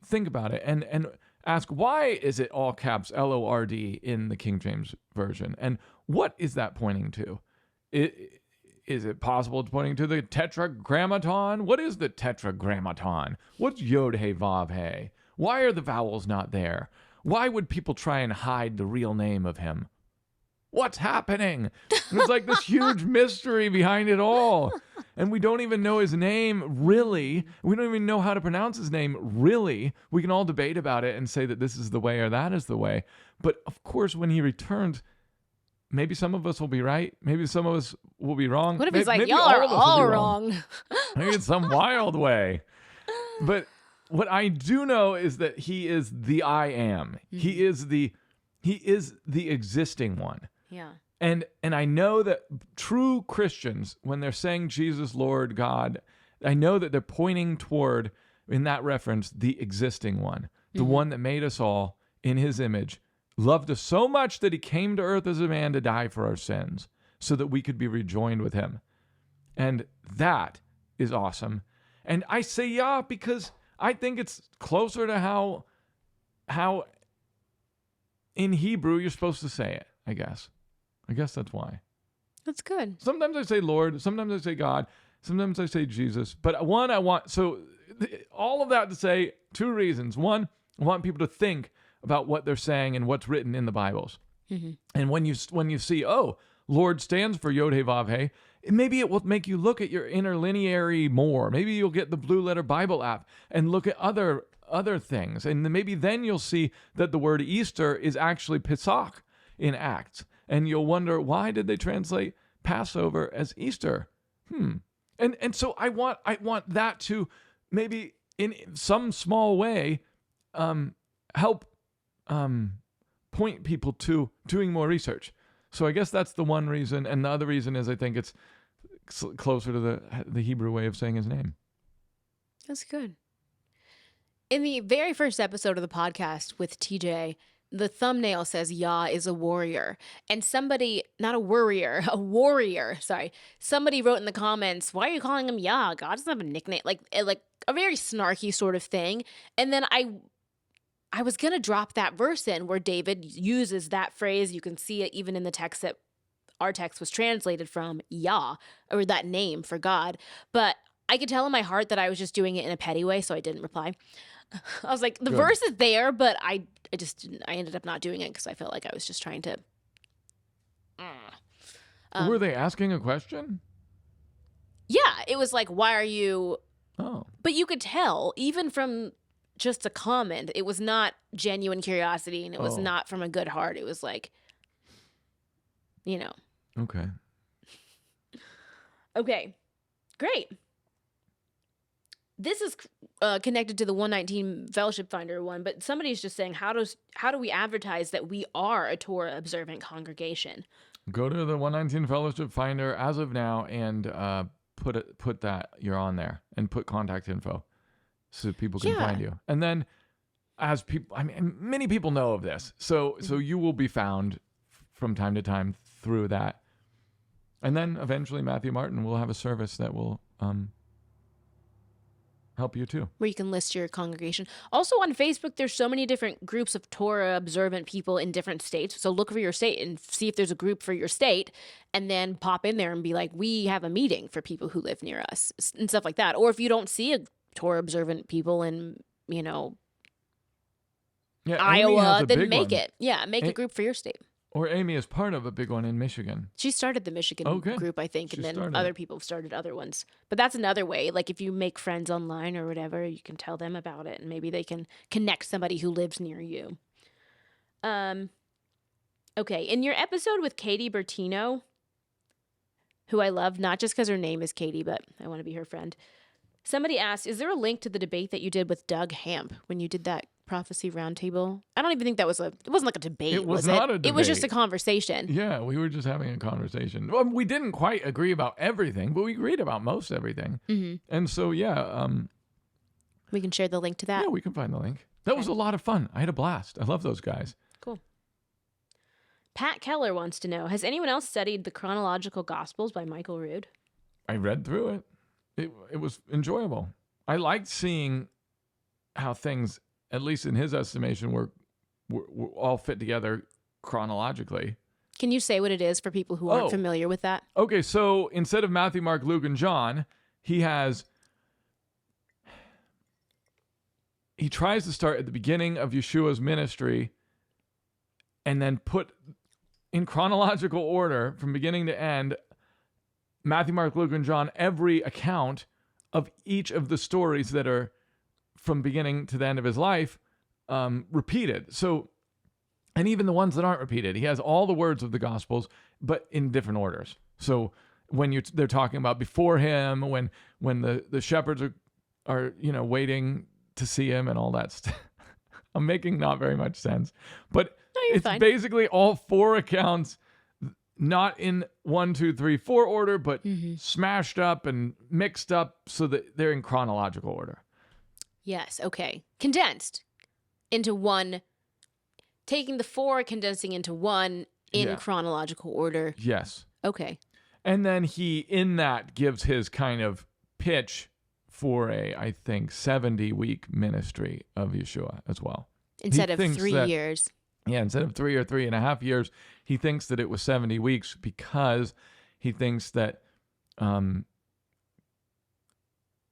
it and ask, why is it all caps Lord in the King James Version? And what is that pointing to? Is it possible it's pointing to the tetragrammaton? What is the tetragrammaton? What's Yod He Vav He? Why are the vowels not there? Why would people try and hide the real name of him? What's happening? There's like this huge mystery behind it all. And we don't even know his name, really. We don't even know how to pronounce his name, really. We can all debate about it and say that this is the way or that is the way. But of course, when he returns, maybe some of us will be right. Maybe some of us will be wrong. What if he's like, maybe y'all are of us will all be wrong? Maybe it's some wild way. But what I do know is that he is the I am. He is the existing one. Yeah. And I know that true Christians, when they're saying Jesus, Lord, God, I know that they're pointing toward, in that reference, the existing one, the one that made us all in his image, loved us so much that he came to earth as a man to die for our sins so that we could be rejoined with him. And that is awesome. And I say Yah because I think it's closer to how in Hebrew you're supposed to say it, I guess. I guess that's why. That's good. Sometimes I say Lord, sometimes I say God, sometimes I say Jesus. But all of that to say 2 reasons. One, I want people to think about what they're saying and what's written in the Bibles. And when you see, oh, Lord stands for Yod He Vav He, maybe it will make you look at your interlineary more. Maybe you'll get the Blue Letter Bible app and look at other things. And maybe then you'll see that the word Easter is actually Pesach in Acts. And you'll wonder, why did they translate Passover as Easter? And so I want that to maybe in some small way help point people to doing more research. So I guess that's the one reason. And the other reason is I think it's closer to the Hebrew way of saying his name. That's good. In the very first episode of the podcast with TJ, the thumbnail says Yah is a warrior. And somebody, not a worrier, a warrior, sorry. Somebody wrote in the comments, why are you calling him Yah? God doesn't have a nickname. Like a very snarky sort of thing. And then I was going to drop that verse in where David uses that phrase. You can see it even in the text that our text was translated from, Yah, or that name for God. But I could tell in my heart that I was just doing it in a petty way, so I didn't reply. I was like, the verse is there, but I ended up not doing it because I felt like I was just trying to. Were they asking a question? Yeah, it was like, why are you? Oh. But you could tell, even from just a comment, it was not genuine curiosity and it was not from a good heart. It was like, Okay. Okay, great. this is connected to the 119 Fellowship Finder one, but somebody's just saying, how do we advertise that we are a Torah observant congregation? Go to the 119 Fellowship Finder as of now and put that you're on there and put contact info so people can find you. And then as people, I mean, many people know of this, so you will be found from time to time through that. And then eventually Matthew Martin will have a service that will help you too. Where you can list your congregation. Also on Facebook, there's so many different groups of Torah observant people in different states. So look for your state and see if there's a group for your state, and then pop in there and be like, we have a meeting for people who live near us and stuff like that. Or if you don't see a Torah observant people in, Iowa, then make it. Yeah, make a group for your state. Or Amy is part of a big one in Michigan. She started the Michigan group, I think, and then other people have started other ones. But that's another way. Like if you make friends online or whatever, you can tell them about it, and maybe they can connect somebody who lives near you. Okay, in your episode with Katie Bertino, who I love, not just because her name is Katie, but I want to be her friend. Somebody asked, is there a link to the debate that you did with Doug Hamp when you did that prophecy roundtable? I don't even think it wasn't like a debate. It was not a debate. It was just a conversation. Yeah, we were just having a conversation. Well, we didn't quite agree about everything, but we agreed about most everything. Mm-hmm. And so, we can share the link to that. Yeah, we can find the link. That was a lot of fun. I had a blast. I love those guys. Cool. Pat Keller wants to know, has anyone else studied the Chronological Gospels by Michael Rood? I read through it. It was enjoyable. I liked seeing how things, at least in his estimation, were all fit together chronologically. Can you say what it is for people who aren't familiar with that? Okay, so instead of Matthew, Mark, Luke, and John, he tries to start at the beginning of Yeshua's ministry and then put in chronological order from beginning to end Matthew, Mark, Luke, and John, every account of each of the stories that are from beginning to the end of his life repeated. So, and even the ones that aren't repeated, he has all the words of the Gospels, but in different orders. So when they're talking about before him, when the shepherds are waiting to see him and all that stuff. I'm making not very much sense, but it's fine. Basically all four accounts. Not in 1, 2, 3, 4 order, but smashed up and mixed up so that they're in chronological order. Yes, okay. Condensed into one, taking the 4, condensing into 1 in chronological order. Yes. Okay. And then he, in that, gives his kind of pitch for I think, 70-week ministry of Yeshua as well. Instead of 3 years. Yeah, instead of 3 or 3.5 years, he thinks that it was 70 weeks because he thinks that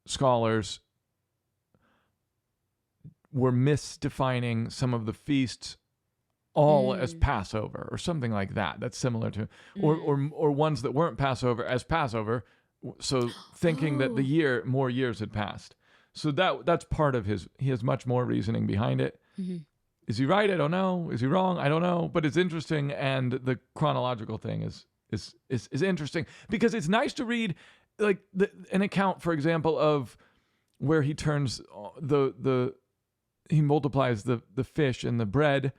scholars were misdefining some of the feasts all as Passover or something like that. That's similar to, or ones that weren't Passover as Passover. So thinking that more years had passed. So that's part of he has much more reasoning behind it. Mm-hmm. Is he right? I don't know. Is he wrong? I don't know. But it's interesting, and the chronological thing is interesting because it's nice to read, like an account, for example, of where he turns he multiplies the fish and the bread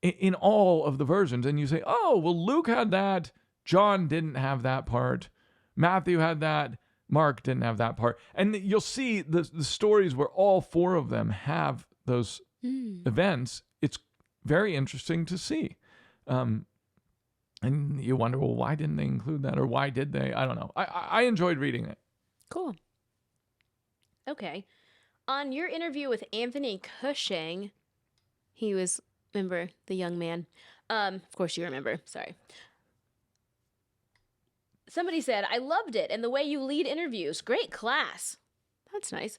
in all of the versions, and you say, oh, well, Luke had that, John didn't have that part, Matthew had that, Mark didn't have that part, and you'll see the stories where all 4 of them have those events. It's very interesting to see. And you wonder, well, why didn't they include that? Or why did they? I don't know. I enjoyed reading it. Cool. Okay. On your interview with Anthony Cushing, he was, remember, the young man. Of course you remember. Sorry. Somebody said, I loved it and the way you lead interviews. Great class. That's nice.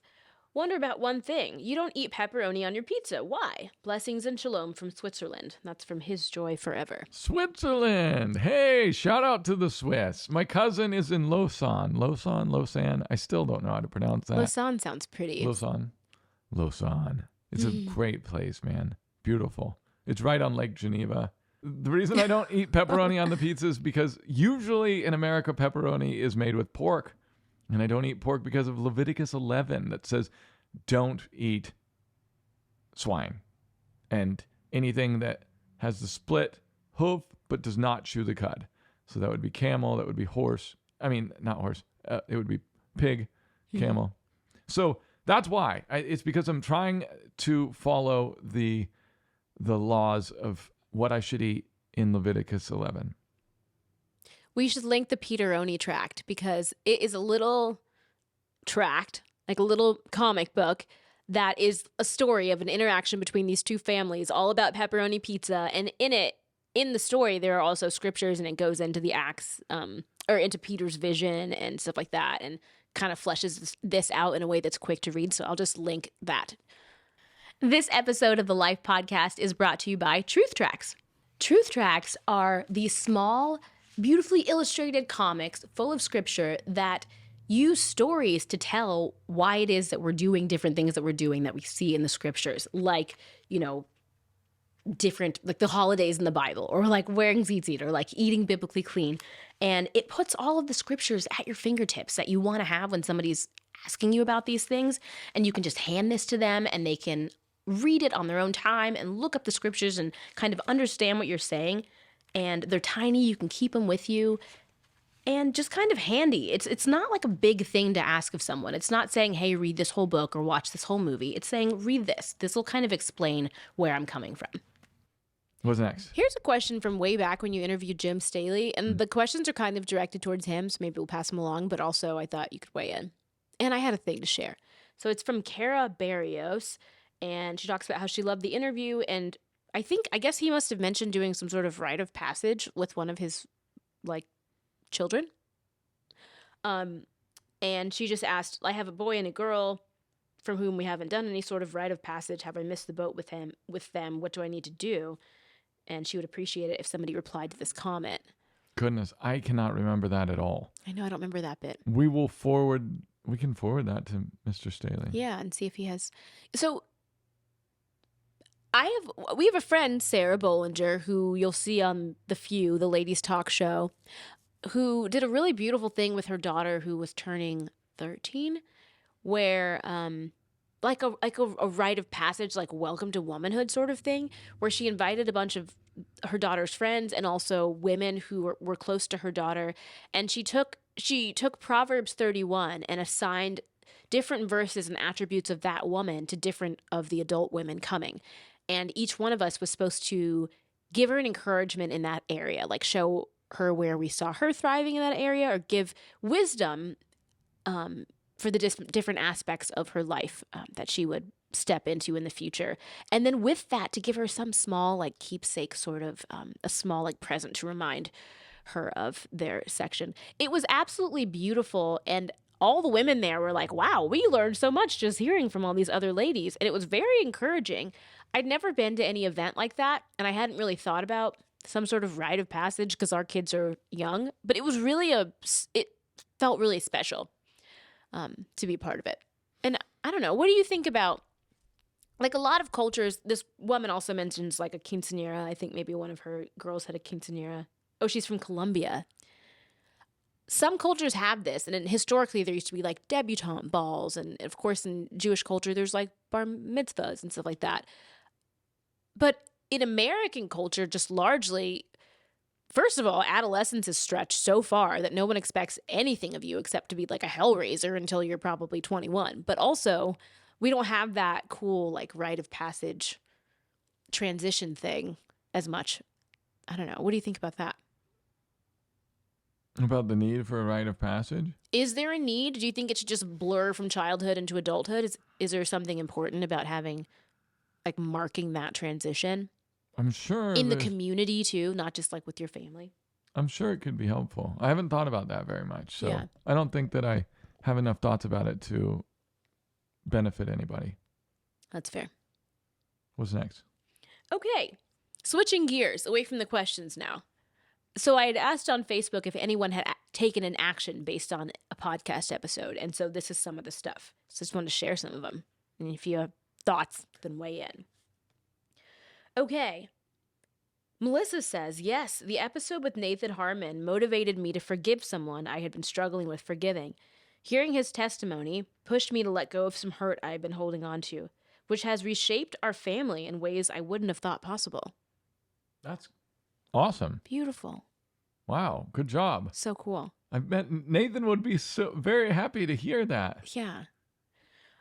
Wonder about one thing. You don't eat pepperoni on your pizza. Why? Blessings and shalom from Switzerland. That's from His Joy Forever. Switzerland. Hey, shout out to the Swiss. My cousin is in Lausanne. I still don't know how to pronounce that. Lausanne sounds pretty. Lausanne. It's a great place, man. Beautiful. It's right on Lake Geneva. The reason I don't eat pepperoni on the pizza is because usually in America, pepperoni is made with pork. And I don't eat pork because of Leviticus 11 that says don't eat swine and anything that has the split hoof but does not chew the cud. So that would be camel, that would be horse. I mean, not horse. It would be pig, camel. So that's why. It's because I'm trying to follow the laws of what I should eat in Leviticus 11. We should link the pepperoni tract because it is a little tract, like a little comic book that is a story of an interaction between these two families, all about pepperoni pizza. And in the story, there are also scriptures, and it goes into the Acts, or into Peter's vision and stuff like that, and kind of fleshes this out in a way that's quick to read. So I'll just link that. This episode of the Life Podcast is brought to you by Truth Tracts. Truth Tracts are these small, beautifully illustrated comics full of scripture that use stories to tell why it is that we're doing different things that we're doing that we see in the scriptures, like, different, like the holidays in the Bible, or like wearing tzitzit, or like eating biblically clean. And it puts all of the scriptures at your fingertips that you want to have when somebody's asking you about these things. And you can just hand this to them and they can read it on their own time and look up the scriptures and kind of understand what you're saying. And they're tiny, you can keep them with you, and just kind of handy. It's not like a big thing to ask of someone. It's not saying, hey, read this whole book or watch this whole movie. It's saying, read this. This will kind of explain where I'm coming from. What's next? Here's a question from way back when you interviewed Jim Staley, and the questions are kind of directed towards him, so maybe we'll pass them along, but also I thought you could weigh in. And I had a thing to share. So it's from Kara Barrios, and she talks about how she loved the interview, and I guess he must have mentioned doing some sort of rite of passage with one of his, children. And she just asked, I have a boy and a girl from whom we haven't done any sort of rite of passage. Have I missed the boat with them? What do I need to do? And she would appreciate it if somebody replied to this comment. Goodness, I cannot remember that at all. I know, I don't remember that bit. We can forward that to Mr. Staley. Yeah, and see if he has. So we have a friend, Sarah Bollinger, who you'll see on The ladies' talk show, who did a really beautiful thing with her daughter who was turning 13, where like a rite of passage, like welcome to womanhood sort of thing, where she invited a bunch of her daughter's friends and also women who were close to her daughter, and she took Proverbs 31 and assigned different verses and attributes of that woman to different of the adult women coming. And each one of us was supposed to give her an encouragement in that area, like show her where we saw her thriving in that area, or give wisdom for the different aspects of her life that she would step into in the future. And then with that, to give her some small keepsake, sort of a small present to remind her of their section. It was absolutely beautiful. And all the women there were like, wow, we learned so much just hearing from all these other ladies. And it was very encouraging. I'd never been to any event like that, and I hadn't really thought about some sort of rite of passage because our kids are young, but it was really it felt really special to be part of it. And I don't know, what do you think about, a lot of cultures, this woman also mentions a quinceañera. I think maybe one of her girls had a quinceañera. Oh, she's from Colombia. Some cultures have this, and historically there used to be debutante balls, and of course in Jewish culture there's bar mitzvahs and stuff like that. But in American culture, just largely, first of all, adolescence is stretched so far that no one expects anything of you except to be a hellraiser until you're probably 21. But also, we don't have that cool rite of passage transition thing as much. I don't know. What do you think about that? About the need for a rite of passage? Is there a need? Do you think it should just blur from childhood into adulthood? Is there something important about having marking that transition? I'm sure. In the community too, not just with your family. I'm sure it could be helpful. I haven't thought about that very much. So Yeah. I don't think that I have enough thoughts about it to benefit anybody. That's fair. What's next? Okay. Switching gears away from the questions now. So I had asked on Facebook if anyone had taken an action based on a podcast episode. And so this is some of the stuff. So I just wanted to share some of them. And if you have thoughts, then weigh in. Okay. Melissa says, yes, the episode with Nathan Harmon motivated me to forgive someone I had been struggling with forgiving. Hearing his testimony pushed me to let go of some hurt I had been holding on to, which has reshaped our family in ways I wouldn't have thought possible. That's awesome. Beautiful. Wow. Good job. So cool. I bet Nathan would be so very happy to hear that. Yeah.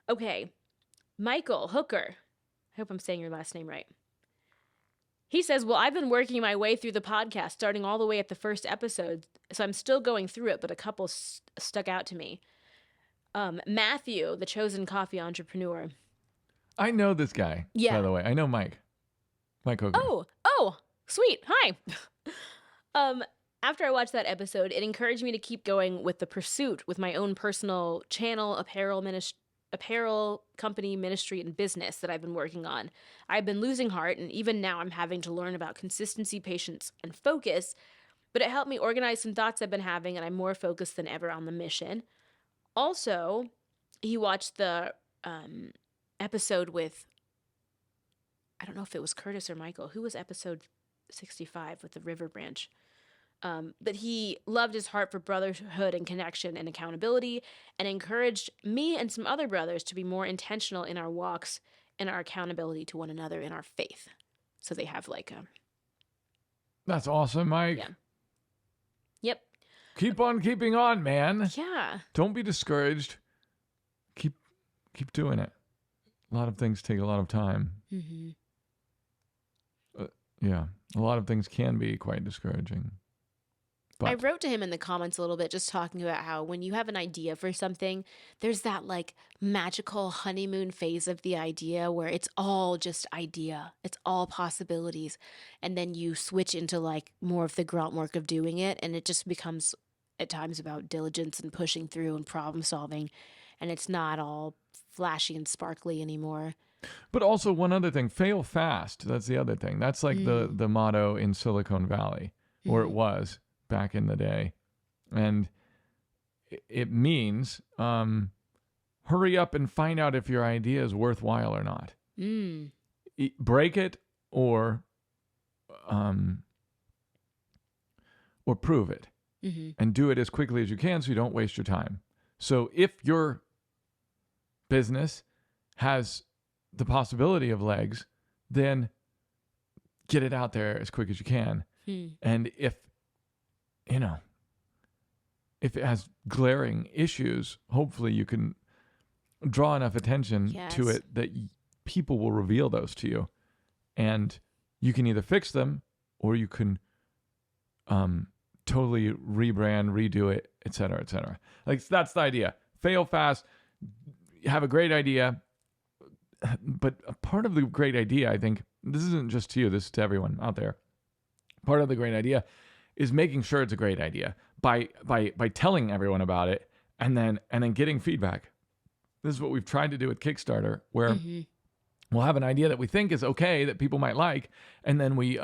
Okay. Michael Hooker. I hope I'm saying your last name right. He says, well, I've been working my way through the podcast, starting all the way at the first episode, so I'm still going through it, but a couple stuck out to me. Matthew, the chosen coffee entrepreneur. I know this guy, Yeah. by the way. I know Mike. Mike Hooker. Oh, sweet. Hi. After I watched that episode, it encouraged me to keep going with the pursuit with my own personal channel, apparel company, ministry, and business that I've been working on. I've been losing heart, and even now I'm having to learn about consistency, patience, and focus, but it helped me organize some thoughts I've been having, and I'm more focused than ever on the mission. Also, he watched the episode with, I don't know if it was Curtis or Michael. Who was episode 65 with the River Branch? But he loved his heart for brotherhood and connection and accountability, and encouraged me and some other brothers to be more intentional in our walks and our accountability to one another in our faith. So they have like a... That's awesome, Mike. Yeah. Yep. Keep on keeping on, man. Yeah. Don't be discouraged. Keep doing it. A lot of things take a lot of time. Mm-hmm. Yeah. A lot of things can be quite discouraging. But I wrote to him in the comments a little bit, just talking about how when you have an idea for something, there's that like magical honeymoon phase of the idea where it's all just idea. It's all possibilities. And then you switch into like more of the grunt work of doing it. And it just becomes at times about diligence and pushing through and problem solving. And it's not all flashy and sparkly anymore. But also one other thing, fail fast. That's the other thing. That's like the motto in Silicon Valley, or it was back in the day. And it means hurry up and find out if your idea is worthwhile or not. Break it or prove it. And do it as quickly as you can so you don't waste your time. So if your business has the possibility of legs, then get it out there as quick as you can. And if it has glaring issues, hopefully you can draw enough attention to it that people will reveal those to you. And you can either fix them or you can totally rebrand, redo it, et cetera, et cetera. Like, that's the idea. Fail fast, have a great idea. But a part of the great idea, I think, this isn't just to you, this is to everyone out there. Part of the great idea is making sure it's a great idea by telling everyone about it and then getting feedback. This is what we've tried to do with Kickstarter, where we'll have an idea that we think is okay, that people might like, and then we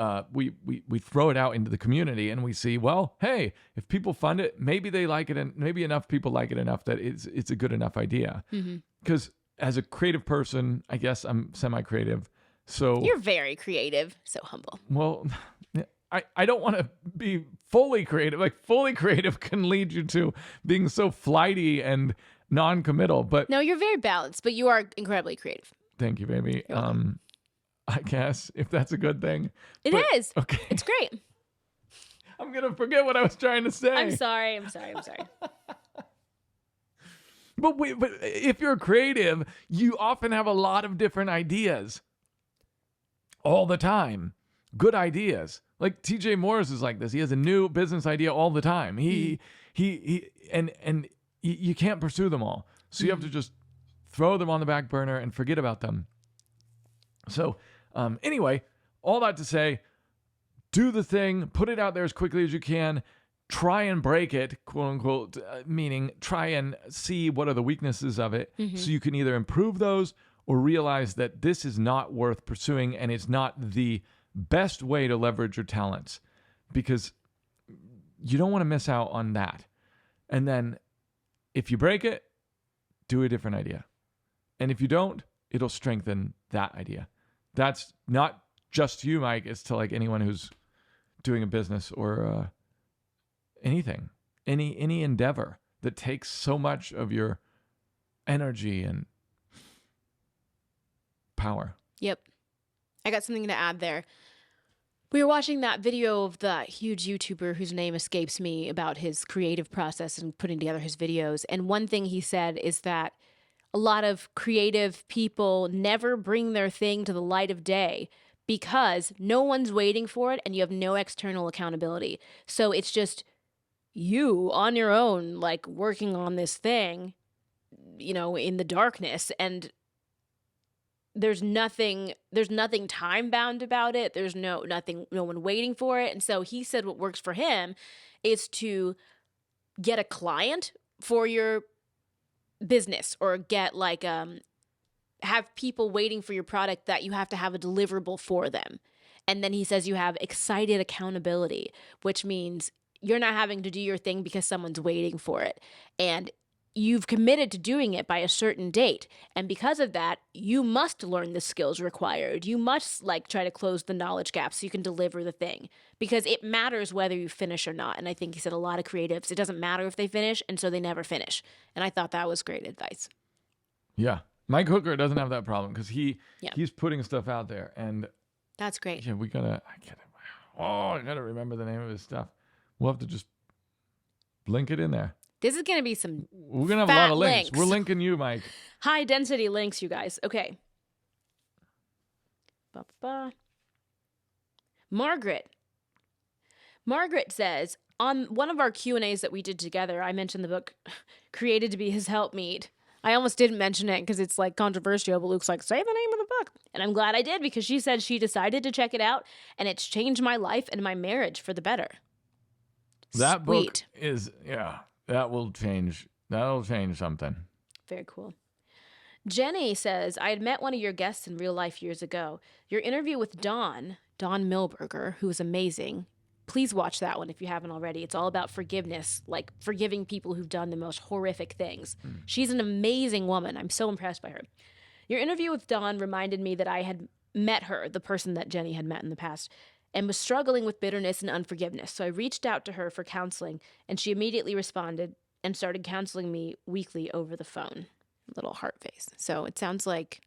throw it out into the community and we see, well, hey, if people fund it, maybe they like it, and maybe enough people like it enough that it's a good enough idea. Because as a creative person, I guess I'm semi-creative. So You're very creative, so humble. Well, I don't want to be fully creative. Like, fully creative can lead you to being so flighty and non-committal. But No, you're very balanced, but you are incredibly creative. Thank you, baby. I guess if that's a good thing. It is. Okay. It's great. I'm gonna forget what I was trying to say. I'm sorry. But if you're creative, you often have a lot of different ideas all the time. Good ideas. Like TJ Morris is like this. He has a new business idea all the time. He you can't pursue them all. So you have to just throw them on the back burner and forget about them. So anyway, all that to say, do the thing, put it out there as quickly as you can. Try and break it, quote unquote, meaning try and see what are the weaknesses of it so you can either improve those or realize that this is not worth pursuing and it's not the best way to leverage your talents, because you don't want to miss out on that. And then if you break it, do a different idea. And if you don't, it'll strengthen that idea. That's not just you, Mike. It's to like anyone who's doing a business or anything, any endeavor. that takes so much of your energy and power. Yep. I got something to add there. We were watching that video of the huge YouTuber whose name escapes me about his creative process and putting together his videos. And one thing he said is that a lot of creative people never bring their thing to the light of day because no one's waiting for it and you have no external accountability. So it's just you on your own, like working on this thing, you know, in the darkness, and there's nothing time bound about it. There's no one waiting for it. And so he said what works for him is to get a client for your business, or get like have people waiting for your product that you have to have a deliverable for them. And then he says you have excited accountability, which means you're not having to do your thing because someone's waiting for it. And you've committed to doing it by a certain date. And because of that, you must learn the skills required. You must like try to close the knowledge gap so you can deliver the thing, because it matters whether you finish or not. And I think he said a lot of creatives, it doesn't matter if they finish, and so they never finish. And I thought that was great advice. Yeah. Mike Hooker doesn't have that problem because he's putting stuff out there, and that's great. yeah, I gotta remember the name of his stuff. We'll have to just link it in there. This is going to be some We're going to have a lot of links. We're linking you, Mike. High density links, you guys. Okay. Margaret says, on one of our Q&As that we did together, I mentioned the book Created to be His Helpmeet. I almost didn't mention it because it's like controversial, but Luke's like, say the name of the book. And I'm glad I did, because she said she decided to check it out, and it's changed my life and my marriage for the better. That Sweet. book is, that'll change something. Very cool. Jenny says, I had met one of your guests in real life years ago. Your interview with Dawn Milberger, who is amazing. Please watch that one if you haven't already. It's all about forgiveness, like forgiving people who've done the most horrific things. She's an amazing woman. I'm so impressed by her. Your interview with Dawn reminded me that I had met her, the person that Jenny had met in the past, and was struggling with bitterness and unforgiveness. So I reached out to her for counseling, and she immediately responded and started counseling me weekly over the phone. Little heart face. So it sounds like,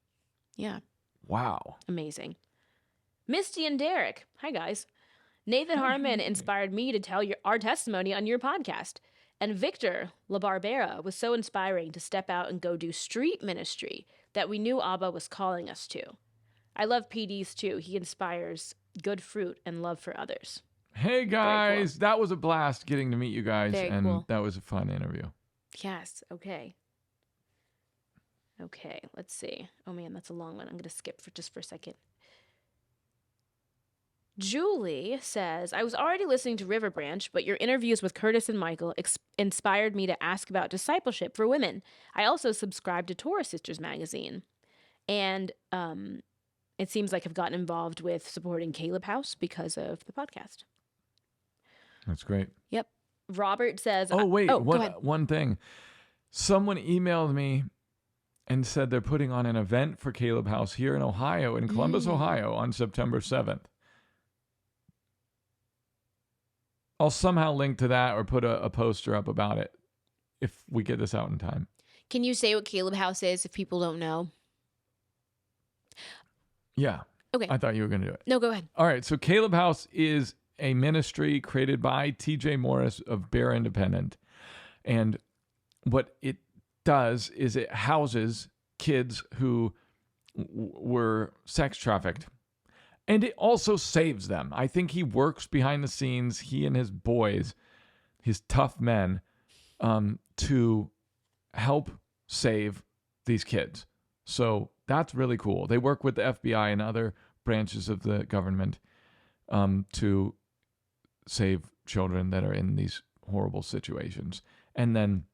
Wow. amazing. Misty and Derek. Hi, guys. Nathan Harmon inspired me to tell our testimony on your podcast. And Victor LaBarbera was so inspiring to step out and go do street ministry that we knew Abba was calling us to. I love PD's too. He inspires good fruit and love for others. Hey, guys. Cool. That was a blast getting to meet you guys. Very and cool. That was a fun interview. Yes. Okay, let's see. Oh, man, that's a long one. I'm going to skip for a second. Julie says, I was already listening to River Branch, but your interviews with Curtis and Michael inspired me to ask about discipleship for women. I also subscribe to Torah Sisters magazine. And it seems like I've gotten involved with supporting Caleb House because of the podcast. That's great. Yep. Robert says... One thing. Someone emailed me and said they're putting on an event for Caleb House here in Ohio, in Columbus, Ohio, on September 7th. I'll somehow link to that or put a poster up about it if we get this out in time. Can you say what Caleb House is if people don't know? Yeah. Okay. I thought you were going to do it. No, go ahead. All right. So Caleb House is a ministry created by T.J. Morris of Bear Independent. And what it does is it houses kids who were sex trafficked. And it also saves them. I think he works behind the scenes, he and his boys, his tough men, to help save these kids. So that's really cool. They work with the FBI and other branches of the government to save children that are in these horrible situations. And then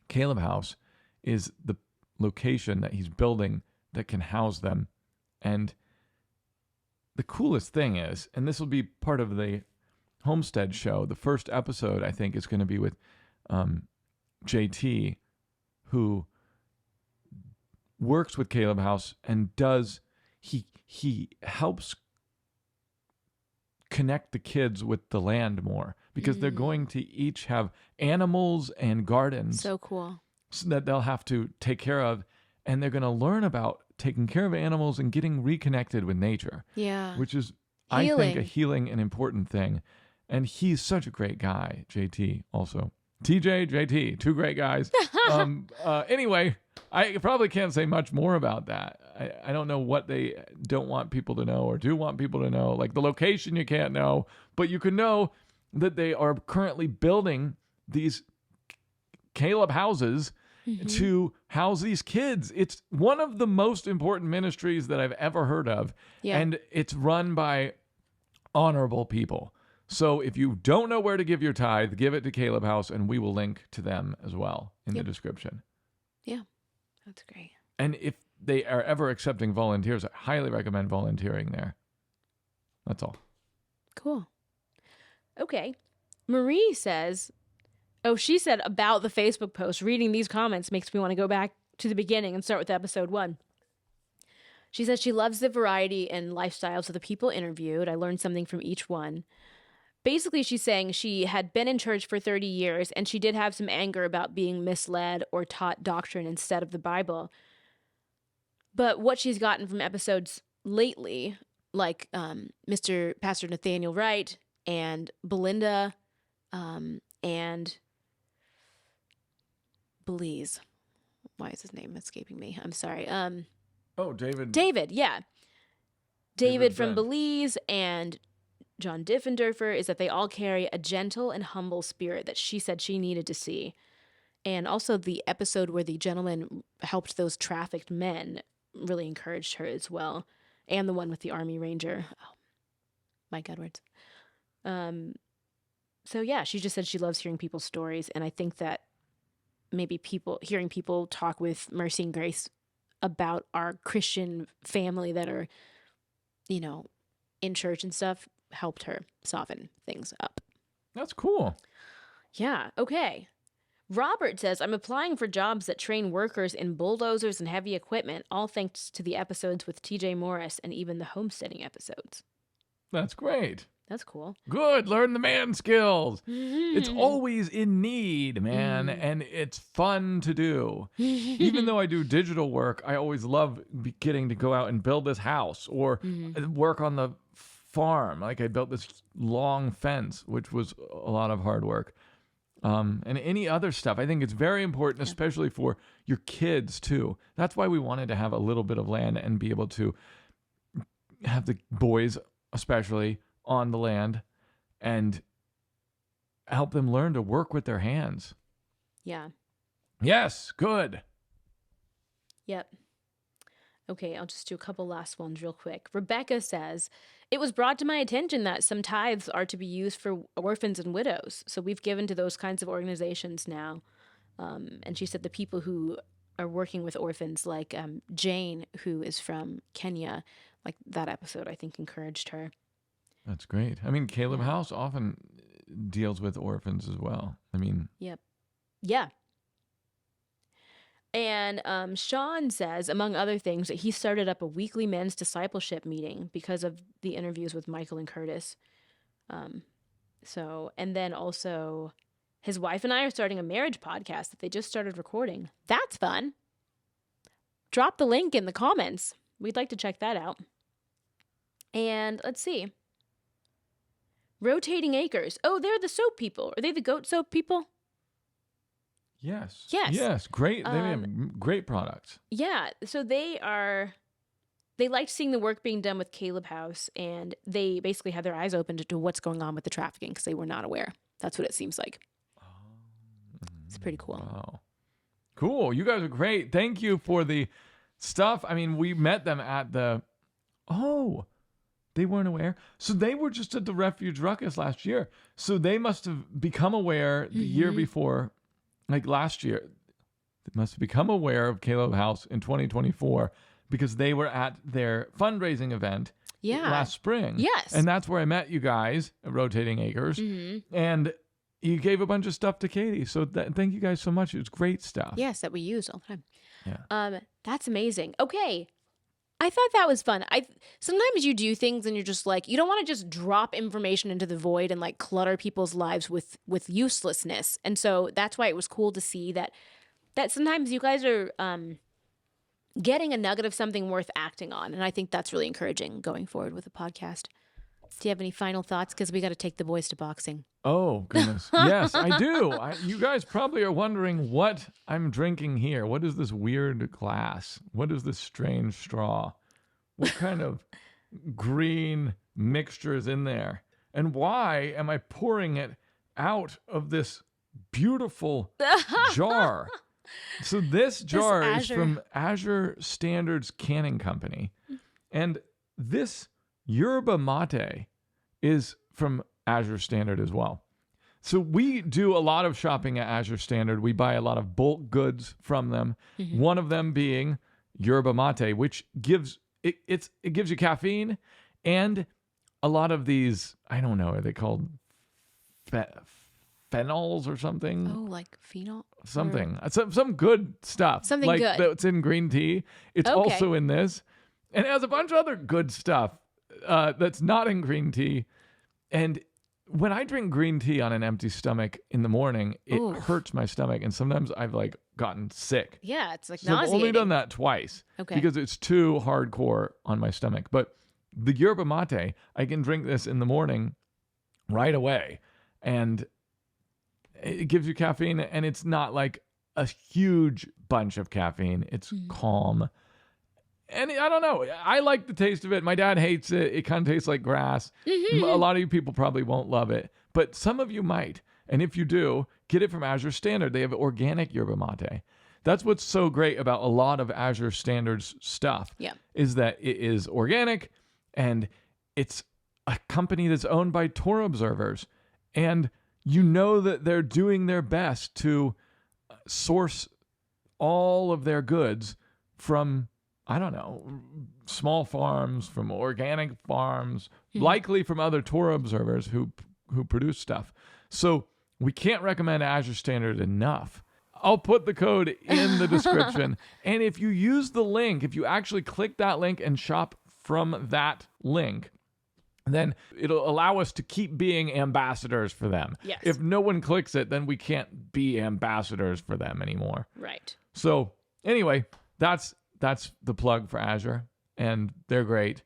Caleb House is the location that he's building that can house them. And the coolest thing is, and this will be part of the Homestead show, the first episode, I think, is going to be with JT, who works with Caleb House and he helps connect the kids with the land more, because they're going to each have animals and gardens So cool. so that they'll have to take care of, and they're going to learn about taking care of animals and getting reconnected with nature, Yeah. which is, I think, a Healing. healing and important thing. And he's such a great guy, JT also. TJ, JT, two great guys. Anyway, I probably can't say much more about that. I don't know what they don't want people to know or do want people to know. Like the location you can't know, but you can know that they are currently building these Caleb houses to house these kids. It's one of the most important ministries that I've ever heard of. Yeah. And it's run by honorable people. So if you don't know where to give your tithe, give it to Caleb House, and we will link to them as well in the description. Yeah. That's great. And if they are ever accepting volunteers, I highly recommend volunteering there. That's all. Cool. Okay. Marie says, she said about the Facebook post, reading these comments makes me want to go back to the beginning and start with episode 1. She says she loves the variety and lifestyles of the people interviewed. I learned something from each one. Basically, she's saying she had been in church for 30 years, and she did have some anger about being misled or taught doctrine instead of the Bible. But what she's gotten from episodes lately, like Mr. Pastor Nathaniel Wright and Belinda and Belize. Why is his name escaping me? I'm sorry. David. David, yeah. David from Brent. Belize and John Diffenderfer, is that they all carry a gentle and humble spirit that she said she needed to see. And also the episode where the gentleman helped those trafficked men really encouraged her as well. And the one with the Army Ranger. Oh, my God, words. So yeah, she just said she loves hearing people's stories. And I think that maybe hearing people talk with mercy and grace about our Christian family that are, in church and stuff, helped her soften things up. That's cool. Yeah, okay. Robert says, I'm applying for jobs that train workers in bulldozers and heavy equipment, all thanks to the episodes with TJ Morris and even the homesteading episodes. That's great. That's cool. Good. Learn the man skills. It's always in need, man. And it's fun to do. Even though I do digital work, I always love getting to go out and build this house or work on the farm. Like I built this long fence, which was a lot of hard work. And any other stuff. I think it's very important, especially for your kids too. That's why we wanted to have a little bit of land and be able to have the boys, especially, on the land and help them learn to work with their hands. Yeah. Yes, good. Yep. Okay, I'll just do a couple last ones real quick. Rebecca says, it was brought to my attention that some tithes are to be used for orphans and widows. So we've given to those kinds of organizations now. And she said the people who are working with orphans, like Jane, who is from Kenya, like that episode, I think, encouraged her. That's great. I mean, Caleb House often deals with orphans as well. I mean, Yep. Yeah. And Sean says, among other things, that he started up a weekly men's discipleship meeting because of the interviews with Michael and Curtis. And then also his wife and I are starting a marriage podcast that they just started recording. That's fun. Drop the link in the comments. We'd like to check that out. And let's see. Rotating Acres. Oh, they're the soap people. Are they the goat soap people? yes. Yes. Yes, great. They have great products. Yeah, so they liked seeing the work being done with Caleb House, and they basically had their eyes open to what's going on with the trafficking because they were not aware. That's what it seems like. It's pretty cool. Wow. Cool. You guys are great. Thank you for the stuff. I mean, we met them at the... Oh, they weren't aware. So they were just at the Refuge Ruckus last year. So they must have become aware the year before, like last year. They must have become aware of Caleb House in 2024 because they were at their fundraising event last spring. Yes. And that's where I met you guys at Rotating Acres. And you gave a bunch of stuff to Katie. So thank you guys so much. It was great stuff. Yes, that we use all the time. Yeah. That's amazing. Okay. I thought that was fun. Sometimes you do things and you're just like, you don't want to just drop information into the void and like clutter people's lives with uselessness. And so that's why it was cool to see that sometimes you guys are getting a nugget of something worth acting on. And I think that's really encouraging going forward with the podcast. Do you have any final thoughts? Because we got to take the boys to boxing. Oh, goodness. Yes, I do. You guys probably are wondering what I'm drinking here. What is this weird glass? What is this strange straw? What kind of green mixture is in there? And why am I pouring it out of this beautiful jar? So this jar is from Azure Standards Canning Company. And this yerba mate is from Azure Standard as well. So we do a lot of shopping at Azure Standard. We buy a lot of bulk goods from them. Mm-hmm. One of them being yerba mate, which gives it gives you caffeine and a lot of these, I don't know, are they called phenols or something? Oh, like phenol? Something. Some good stuff. Something like good. That's in green tea. It's also in this. And it has a bunch of other good stuff that's not in green tea. And when I drink green tea on an empty stomach in the morning, it hurts my stomach. And sometimes I've like gotten sick. Yeah, it's like so nauseating. I've only done that twice because it's too hardcore on my stomach. But the yerba mate, I can drink this in the morning right away. And it gives you caffeine. And it's not like a huge bunch of caffeine. It's calm. And I don't know. I like the taste of it. My dad hates it. It kind of tastes like grass. Mm-hmm. A lot of you people probably won't love it, but some of you might. And if you do, get it from Azure Standard. They have organic yerba mate. That's what's so great about a lot of Azure Standards stuff. Yeah. Is that it is organic and it's a company that's owned by Torah observers. And you know that they're doing their best to source all of their goods from, I don't know, small farms, from organic farms, likely from other Torah observers who produce stuff. So we can't recommend Azure Standard enough. I'll put the code in the description. And if you use the link, if you actually click that link and shop from that link, then it'll allow us to keep being ambassadors for them. Yes. If no one clicks it, then we can't be ambassadors for them anymore. Right. So anyway, that's the plug for Azure, and they're great.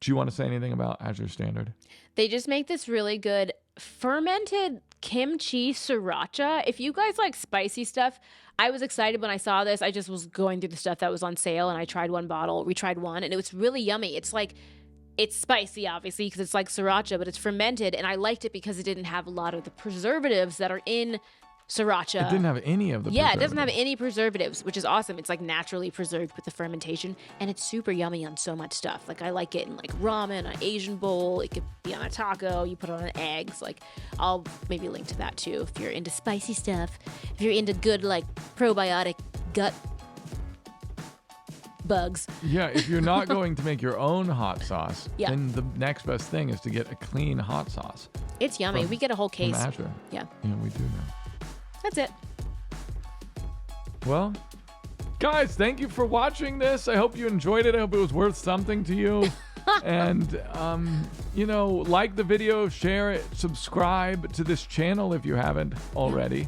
Do you want to say anything about Azure Standard? They just make this really good fermented kimchi sriracha. If you guys like spicy stuff, I was excited when I saw this. I just was going through the stuff that was on sale, and I tried one bottle. We tried one, and it was really yummy. It's spicy, obviously, because it's like sriracha, but it's fermented, and I liked it because it didn't have a lot of the preservatives that are in sriracha. It didn't have any of the it doesn't have any preservatives, which is awesome. It's like naturally preserved with the fermentation, and it's super yummy on so much stuff. Like I like it in like ramen, an Asian bowl. It could be on a taco. You put it on eggs. Like I'll maybe link to that too if you're into spicy stuff. If you're into good like probiotic gut bugs. Yeah, if you're not going to make your own hot sauce, then the next best thing is to get a clean hot sauce. It's yummy. We get a whole case. From Azure. Yeah, we do now. That's it. Well, guys, thank you for watching this. I hope you enjoyed it. I hope it was worth something to you. And, like the video, share it, subscribe to this channel if you haven't already.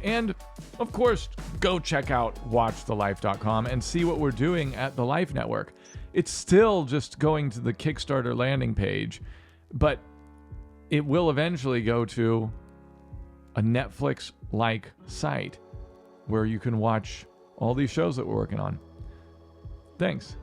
And, of course, go check out watchthelife.com and see what we're doing at the Life Network. It's still just going to the Kickstarter landing page, but it will eventually go to a Netflix-like site where you can watch all these shows that we're working on. Thanks.